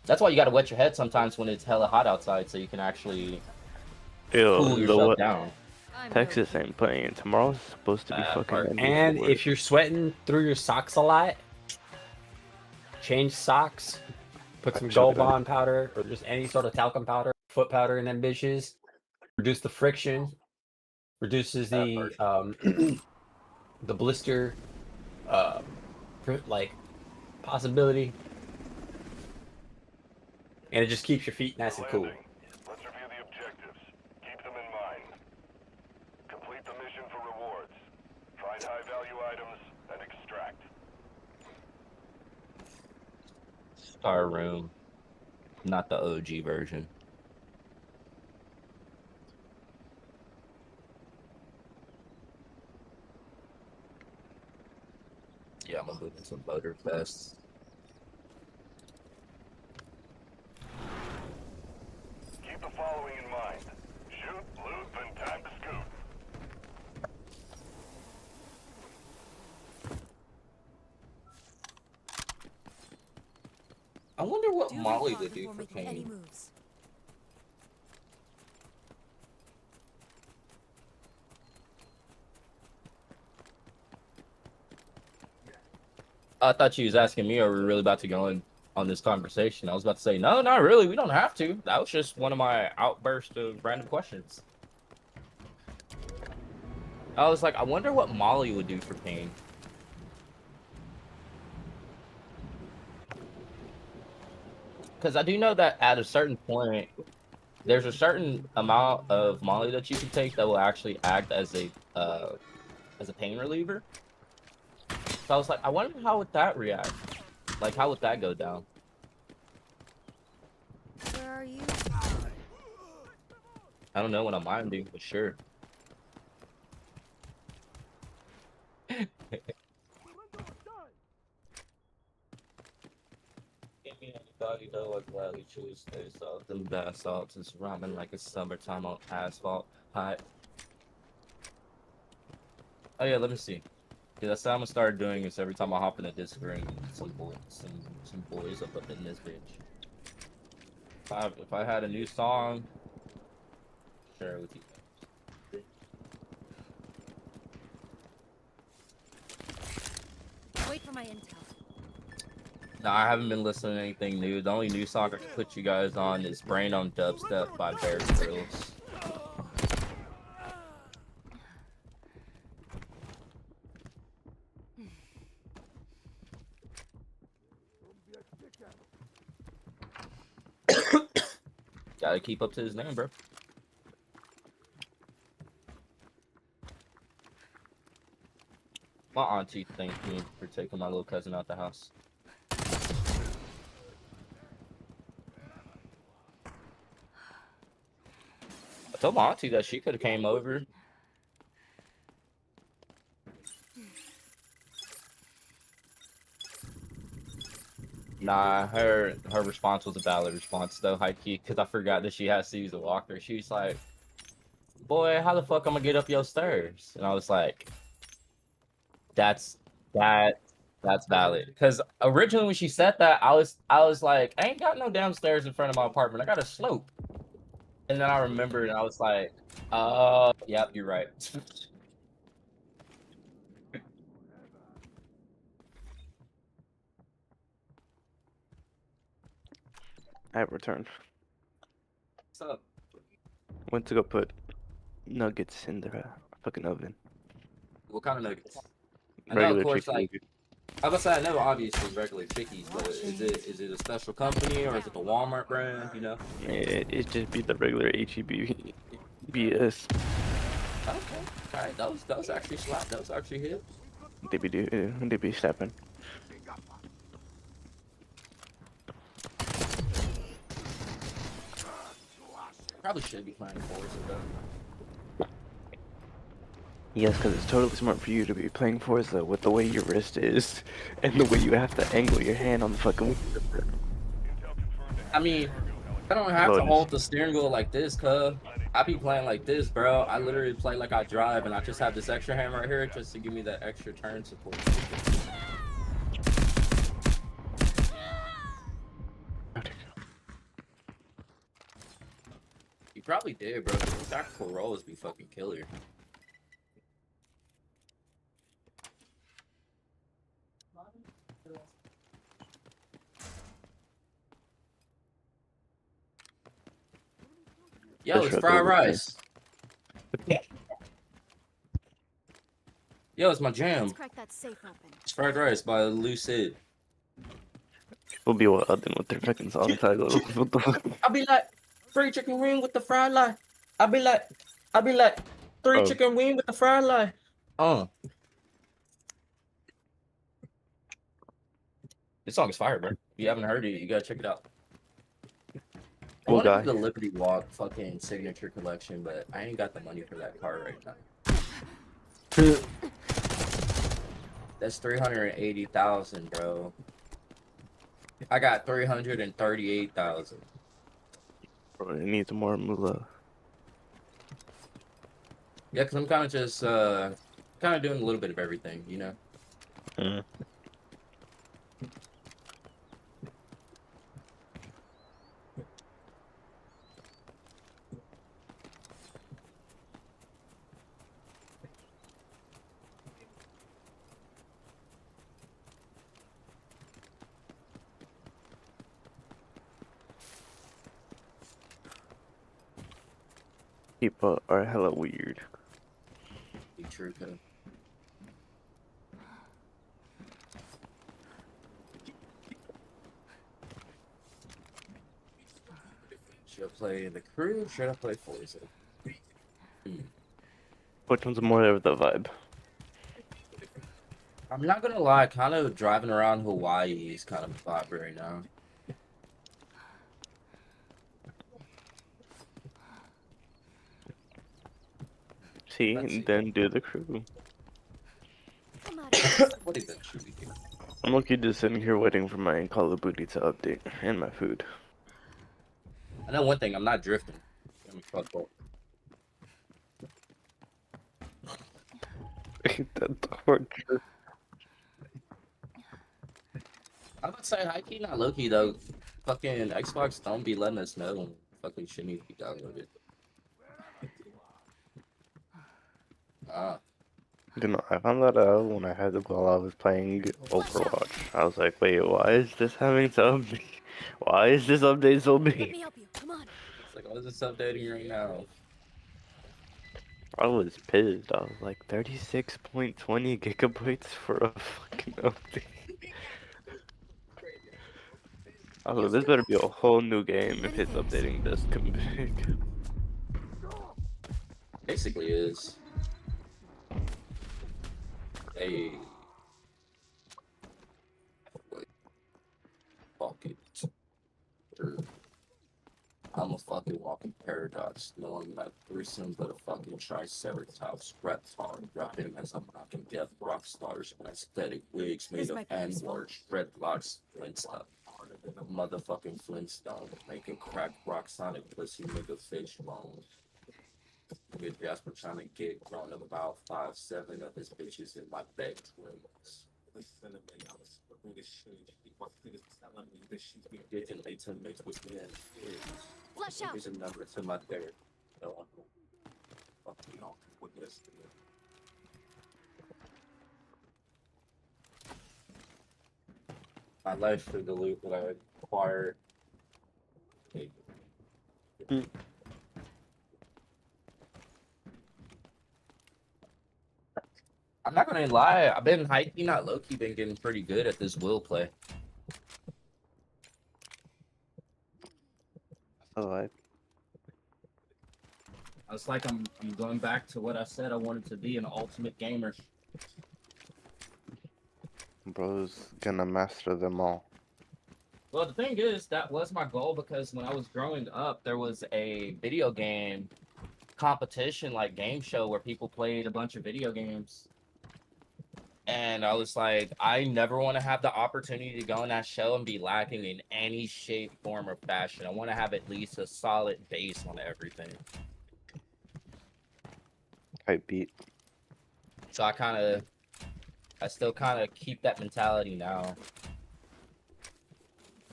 That's why you gotta wet your head sometimes when it's hella hot outside so you can actually cool Ew, yourself down. Texas ain't playing. Tomorrow's supposed to be fucking. And NBA if you're sweating through your socks a lot, change socks. Put some Gold Bond powder or just any sort of talcum powder, foot powder in them bitches. Reduce the friction. Reduces the the blister like possibility. And it just keeps your feet nice and cool. Let's review the objectives. Keep them in mind. Complete the mission for rewards. Find high-value items and extract. Star Room. Not the OG version. Yeah, I'm gonna move in some motor vests. Keep the following in mind. Shoot, loot, and time to scoot. I wonder what Do Molly recon would do before for making any pain. moves. I thought she was asking me, are we really about to go on this conversation? I was about to say, no, not really. We don't have to. That was just one of my outbursts of random questions. I was like, I wonder what Molly would do for pain. because I do know that at a certain point, there's a certain amount of Molly that you can take that will actually act as a pain reliever. So I was like, I wonder how would that react? Like, how would that go down? Where are you? I don't know what I'm minding, but sure. Give me anybody though, I gladly choose stay soft and bath salts and rhyming like it's summertime on asphalt. Hi. Oh yeah, let me see. Yeah, that's what I'm gonna start doing is every time I hop in a Discord, some boys up in this bitch. If I had a new song, share it with you. Wait for my intel. No, I haven't been listening to anything new. The only new song I can put you guys on is Brain on Dubstep by Bear Grylls. Gotta keep up to his name, bro. My auntie thanked me for taking my little cousin out the house. I told my auntie that she could have came over. Nah, her response was a valid response though, high key, because I forgot that she has to use a walker. She was like, "Boy, how the fuck I'm gonna get up your stairs?" And I was like, "That's valid." Because originally when she said that, I was like, "I ain't got no downstairs in front of my apartment. I got a slope." And then I remembered, and I was like, yep, you're right." I have returned. What's up? Went to go put nuggets in the fucking oven. What kind of nuggets? I know, of Regular course, chicken like, nuggets. I was gonna say, I know, obviously, regular chickies, but is it a special company or is it the Walmart brand? You know? It just be the regular HEB BS. Okay, all right, those actually slap. Those actually hit. They be snapping. Probably should be playing Forza though. Yes, because it's totally smart for you to be playing Forza with the way your wrist is and the way you have to angle your hand on the fucking. I mean, I don't have to hold the steering wheel like this, cuz. I be playing like this, bro. I literally play like I drive, and I just have this extra hand right here just to give me that extra turn support. You probably did, bro. These tactical rolls be fucking killer. Yo, it's fried rice. Yo, it's my jam. Let's crack that safe open. It's fried rice by Lucid. People be wild with their fucking song titles. What the fuck? I'll be like, 3 chicken wing with the fried lie. I'll be like, 3 chicken wing with the fried lie. This song is fire, bro. If you haven't heard it, you gotta check it out. I want to do the Liberty Walk fucking signature collection, but I ain't got the money for that car right now. That's 380,000, bro. I got 338,000. Bro, it needs more moolah. Yeah, cause I'm kind of just kind of doing a little bit of everything, you know. People are hella weird. Be true, cuz. Should I play the crew? Should I play Forza? Which one's more of the vibe? I'm not gonna lie, kind of driving around Hawaii is kind of a vibe right now. See, Let's see. and then do the crew. Come on. What even should we do? I'm lucky just sitting here waiting for my Call of Duty to update and my food. I know one thing, I'm not drifting. Let me fuck up. That's hard. I'm about to say high key, not low key though. Fucking Xbox don't be letting us know when fucking shit needs to be downloaded. You know, I found that out when I had while I was playing Overwatch. I was like, wait, why is this having to update? Why is this update so Let big? me help you. Come on. It's like, what is this updating right now? I was pissed. I was like, 36.20 gigabytes for a fucking update. I was like, this better be a whole new game if it's updating this big. Basically is. Hey. Wait. Fuck it. I'm a fucking walking paradox, knowing that threesome but a fucking triceratops reptile, rapping as I'm knocking death rock stars and aesthetic wigs made of N-words, dreadlocks, flint up. A motherfucking Flintstone, making crack rock sonic pussy nigga fish bones. Nigga Jasper trying to get grown up about 5'7" of his bitches in my bedrooms. Getting late to mix with men. Flush out. Here's a number to my therapist. No, fucking no. Witness. My life through the loop that I acquired. I'm not gonna lie, I've been high-key, not low-key, been getting pretty good at this will play. Alright. It's like I'm going back to what I said I wanted to be, an ultimate gamer. Bro's gonna master them all. Well, the thing is, that was my goal because when I was growing up, there was a video game competition, like game show, where people played a bunch of video games. And I was like, I never want to have the opportunity to go in that show and be lacking in any shape, form, or fashion. I want to have at least a solid base on everything. Type beat. So I still kind of keep that mentality now.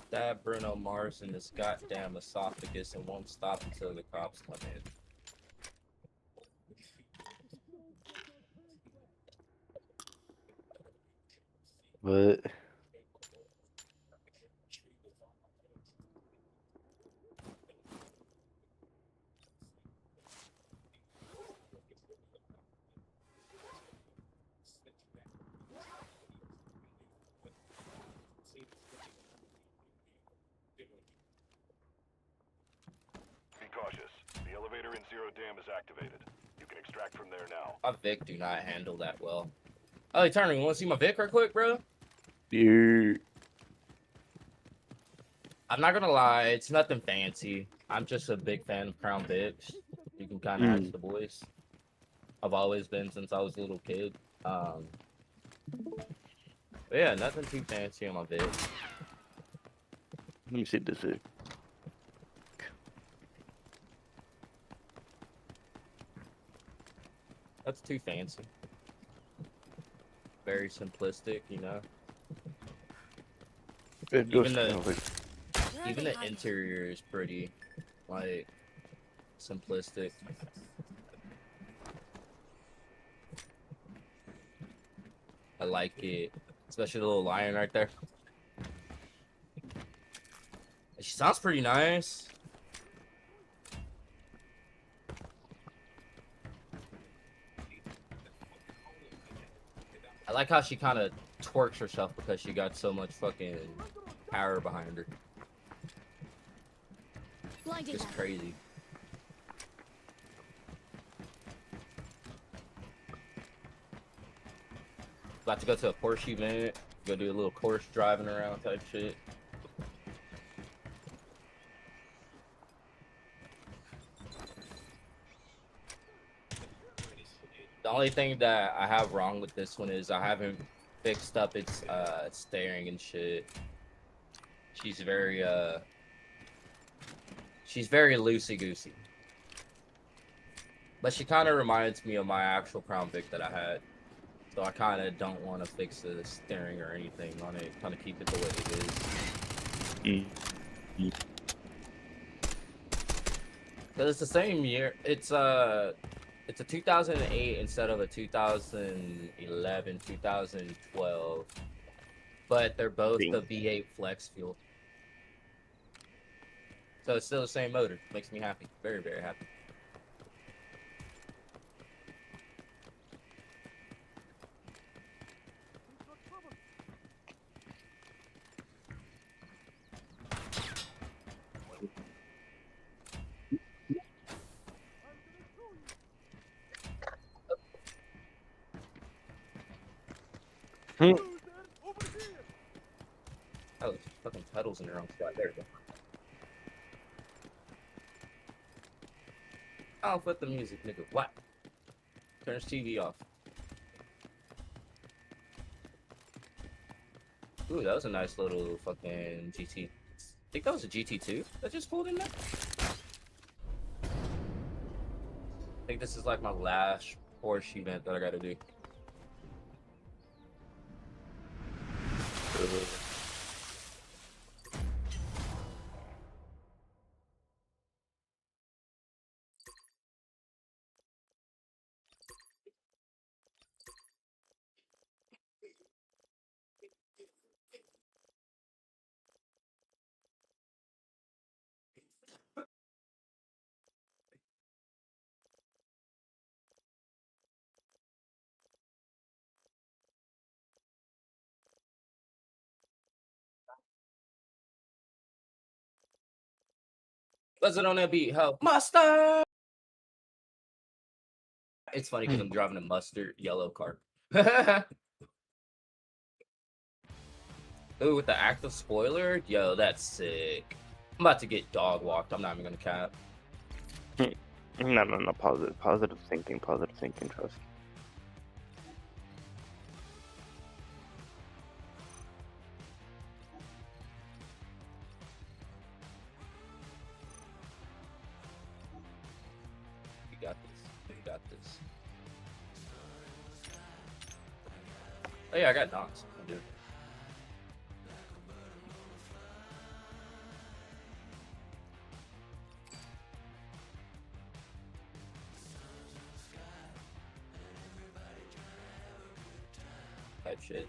Stab Bruno Mars in this goddamn esophagus and won't stop until the cops come in. But Be cautious. The elevator in Zero Dam is activated. You can extract from there now. My Vic do not handle that well. Oh, hey, Turner, you want to see my Vic real quick, bro? you I'm not gonna lie, it's nothing fancy. I'm just a big fan of Crown Vics. You can kind of ask the boys. I've always been since I was a little kid. But yeah, nothing too fancy on my Vic. let me see this. That's too fancy. Very simplistic, you know. It goes Even the- kind of like Even the interior is pretty, like, simplistic. I like it. Especially the little lion right there. She sounds pretty nice. I like how she kind of twerks herself because she got so much fucking power behind her. Finding Just that. crazy. About to go to a Porsche event. Go do a little course driving around type shit. The only thing that I have wrong with this one is I haven't fixed up its steering and shit. She's very loosey goosey. But she kind of reminds me of my actual Crown Vic that I had. So I kind of don't want to fix the steering or anything on it. Kind of keep it the way it is. Because it's the same year. It's a 2008 instead of a 2011, 2012. But they're both the V8 flex fuel. So it's still the same motor. Makes me happy. Very, very happy. Oh, there's fucking pedals in the wrong spot. There we go. I'll put the music, nigga. What? Turn his TV off. Ooh, that was a nice little fucking GT. I think that was a GT2 that just pulled in there. I think this is like my last Porsche event that I gotta do. What's it on that beat? How mustard? It's funny because I'm driving a mustard yellow car. Ooh, with the active spoiler? Yo, that's sick. I'm about to get dog walked. I'm not even gonna cap. No. Positive thinking, trust. You got this. You got this. Oh yeah, I got knocks. Dude. Type shit.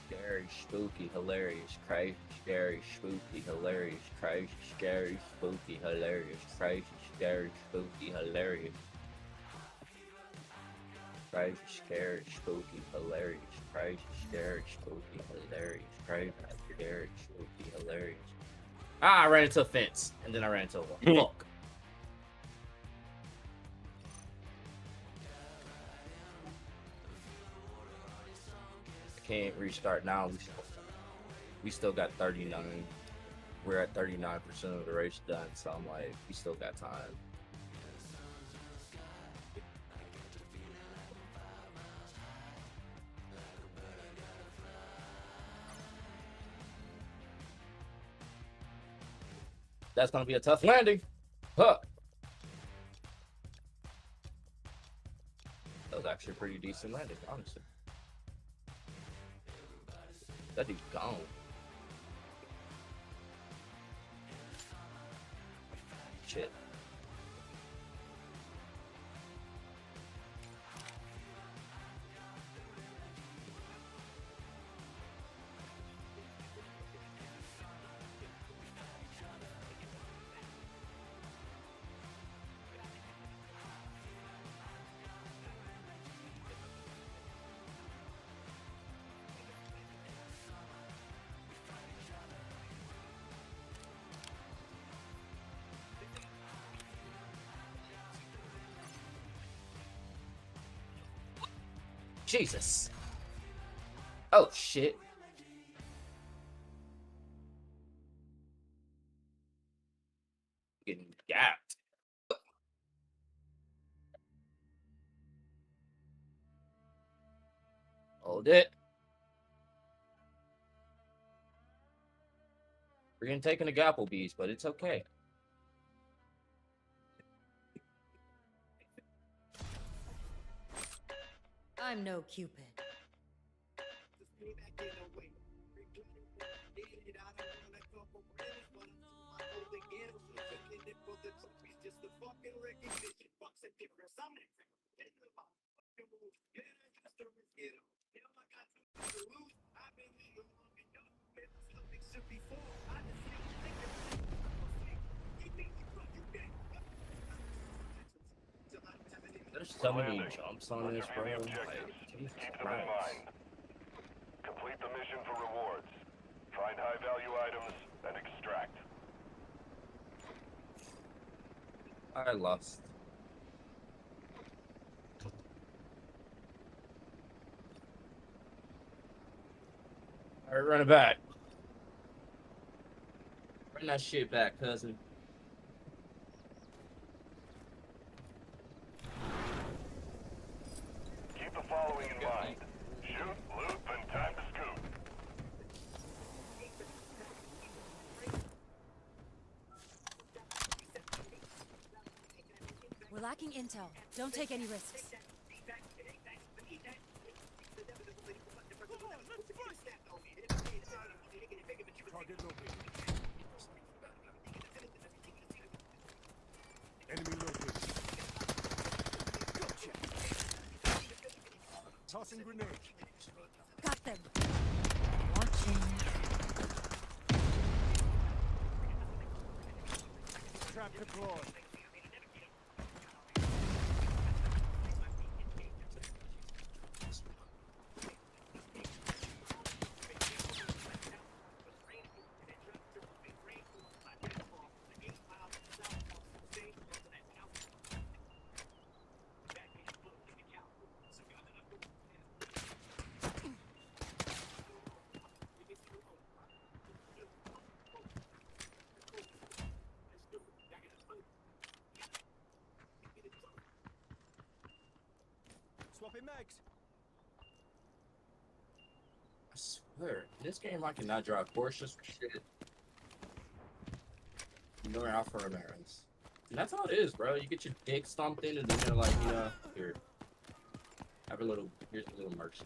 Scary, spooky, hilarious, crazy, scary, spooky, hilarious, crazy, scary, spooky, hilarious, crazy, scary, spooky, hilarious. Crazy, scary, spooky, hilarious, crazy, scary, spooky, hilarious, crazy, scary, spooky, hilarious. Ah, I ran into a fence, and then I ran into a wall. Fuck. Can't restart now. We still got 39. We're at 39% of the race done, so I'm like, we still got time. That's gonna be a tough landing. Huh. That was actually a pretty decent landing, honestly. That dude's gone. Shit. Jesus. Oh, shit. Getting gapped. Hold it. We're getting taken to Gapplebee's, but it's okay. I'm no Cupid. There's so many Landing. jumps on Let's this, review bro. the Like, objectives. Jesus Keep them in Christ. mind. Complete the mission for rewards. Find high-value items and extract. I lost. Alright, run it back. Run that shit back, cousin. Keep the following in mind. Shoot, loot, and time to scoot. We're lacking intel. Don't take any risks. Target located. Enemy located. Gotcha. Tossing grenade. Got them. Watching. Trap deployed. Swapping mags. I swear, in this game I cannot drive Porsches for shit. Nor Alfa Romeos. And that's how it is, bro. You get your dick stomped in and then they're like, you know, here. Have a little, here's a little merch.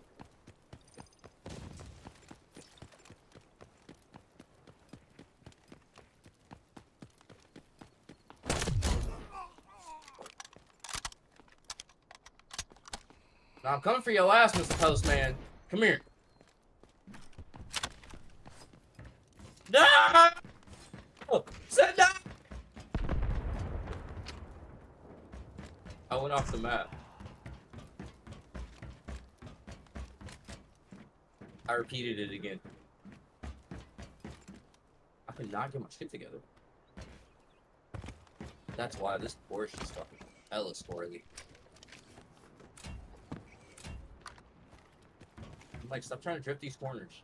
Now I'm coming for your ass, Mr. Postman. Come here. No! Sit down! I went off the map. I repeated it again. I could not get my shit together. That's why this Porsche is fucking hella squirrely. Like, stop trying to drift these corners.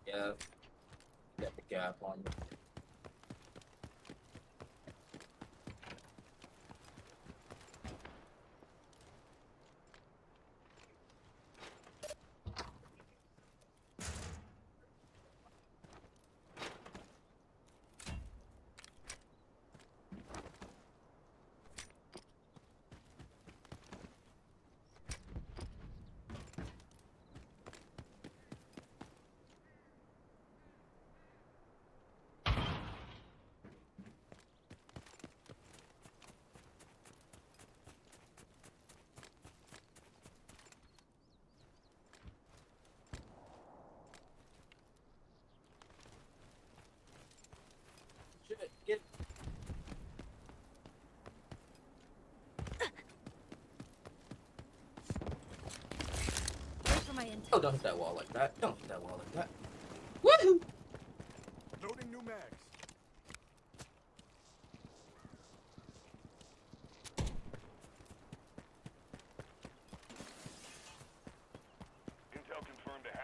Yeah. Got the gap on me. Shit, get. Wait for my intel. Oh, don't hit that wall like that. Don't hit that wall like that. Woohoo! Loading new mags.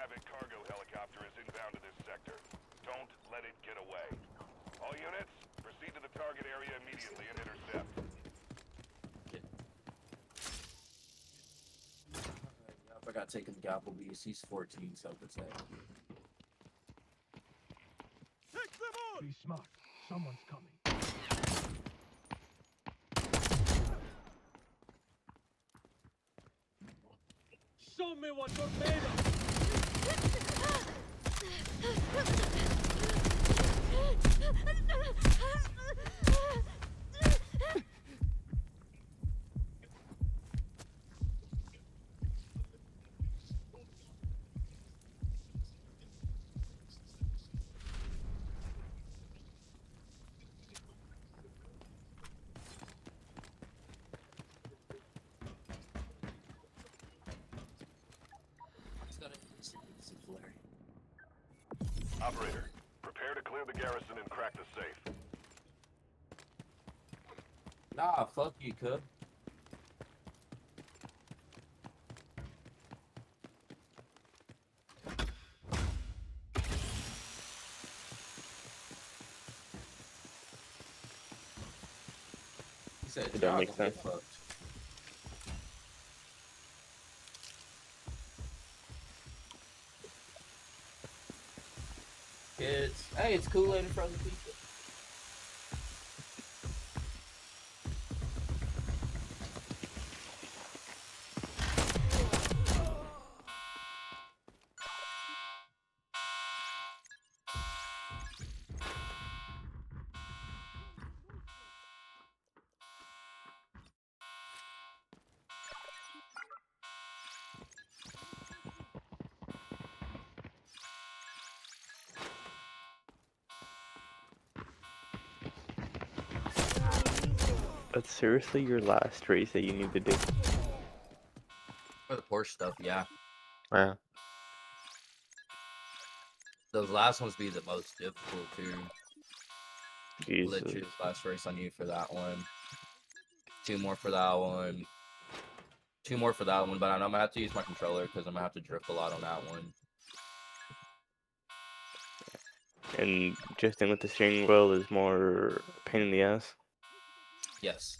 Havoc cargo helicopter is inbound to this sector. Don't let it get away. All units, proceed to the target area immediately and intercept. I forgot taking the Applebee's. He's 14, so it's like. Take them on! Be smart. Someone's coming. Show me what you're made of! Operator, prepare to clear the garrison and crack the safe. Nah, fuck you, cub. He said, It don't make "Y'all gonna sense." get fucked." Kids, hey, it's Kool-Aid and frozen pizza. That's seriously your last race that you need to do. For the Porsche stuff, yeah. Wow. Those last ones be the most difficult too. Jesus. Literally, last race on you for that one. 2 more for that one. 2 more for that one, but I know I'm gonna have to use my controller because I'm gonna have to drift a lot on that one. And drifting with the steering wheel is more pain in the ass. Yes.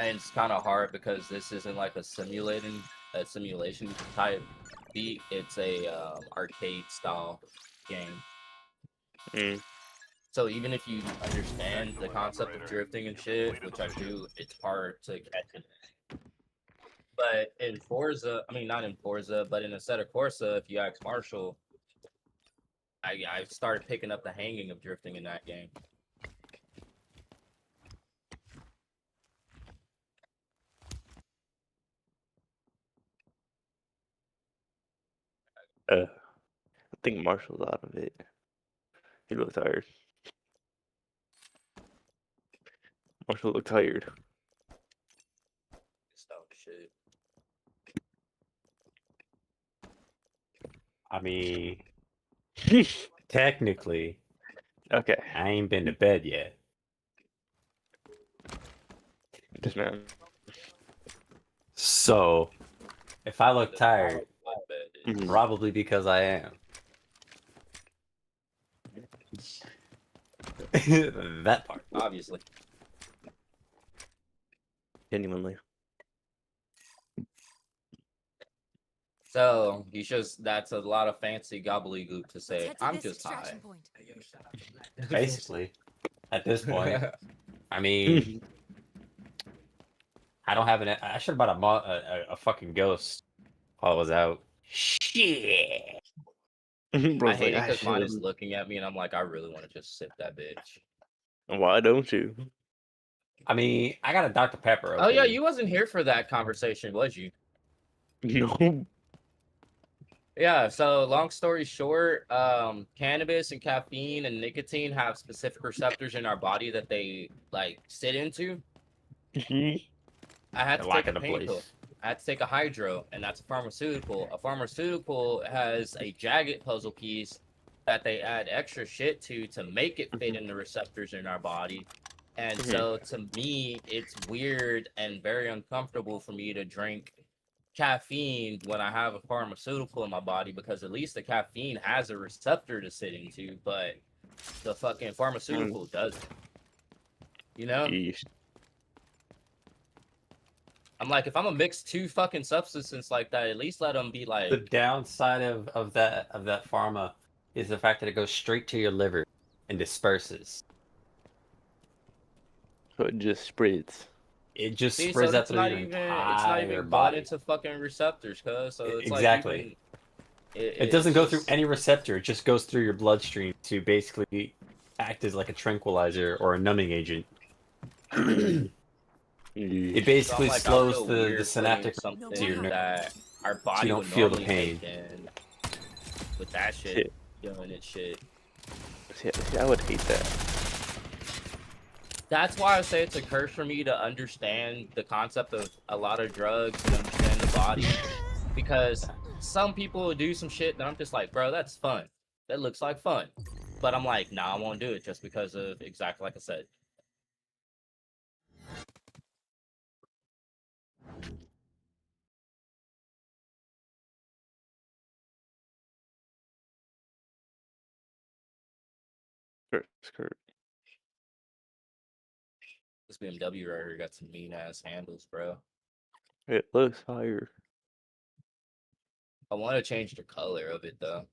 And it's kind of hard because this isn't like a simulation type beat. It's a arcade style game. Mm. So even if you understand the concept of drifting and shit, which I do, it's hard to catch it. But in Forza, I mean not in Forza, but in Assetto Corsa, if you ask Marshall, I started picking up the hanging of drifting in that game. I think Marshall's out of it. He looked tired. Marshall looked tired. Stop shit. I mean, technically, Okay, I ain't been to bed yet. this man. So, if I look tired, Mhm. probably because I am. That part. Obviously. Genuinely. So that's a lot of fancy gobbledygook to say. Head to I'm this just high. extraction point. Basically, at this point, I mean, I don't have an. I should have bought a fucking ghost while I was out. Shit. I Bro's hate it like, because mine is should've- looking at me and I'm like, I really want to just sip that bitch. Why don't you? I mean, I got a Dr. Pepper. Oh yeah, okay? you wasn't here for that conversation, was you? No. Yeah, so long story short, cannabis and caffeine and nicotine have specific receptors in our body that they like sit into. I had to Lock take a into pain pill. place. I had to take a hydro, and that's a pharmaceutical. A pharmaceutical has a jagged puzzle piece that they add extra shit to make it fit in the receptors in our body. And so to me, it's weird and very uncomfortable for me to drink caffeine when I have a pharmaceutical in my body because at least the caffeine has a receptor to sit into, but the fucking pharmaceutical doesn't. You know? Yeesh. I'm like, if I'm gonna mix two fucking substances like that, at least let them be like. The downside of that pharma is the fact that it goes straight to your liver and disperses. So it just spritz. It just See, spreads so out it's through not your even entire going body. into fucking receptors, cuz so it's Exactly. like It doesn't go through any receptor. It just goes through your bloodstream to basically act as like a tranquilizer or a numbing agent. It basically like, slows the synaptic something to your nerve, that our so body you don't would feel the normally pain. take in with that shit doing its shit. See, I would hate that. That's why I say it's a curse for me to understand the concept of a lot of drugs and understand the body, because some people will do some shit that I'm just like, bro, that's fun. That looks like fun. But I'm like, nah, I won't do it just because of exactly like I said. Skirt. This BMW right here got some mean ass handles, bro. It looks fire. I want to change the color of it though.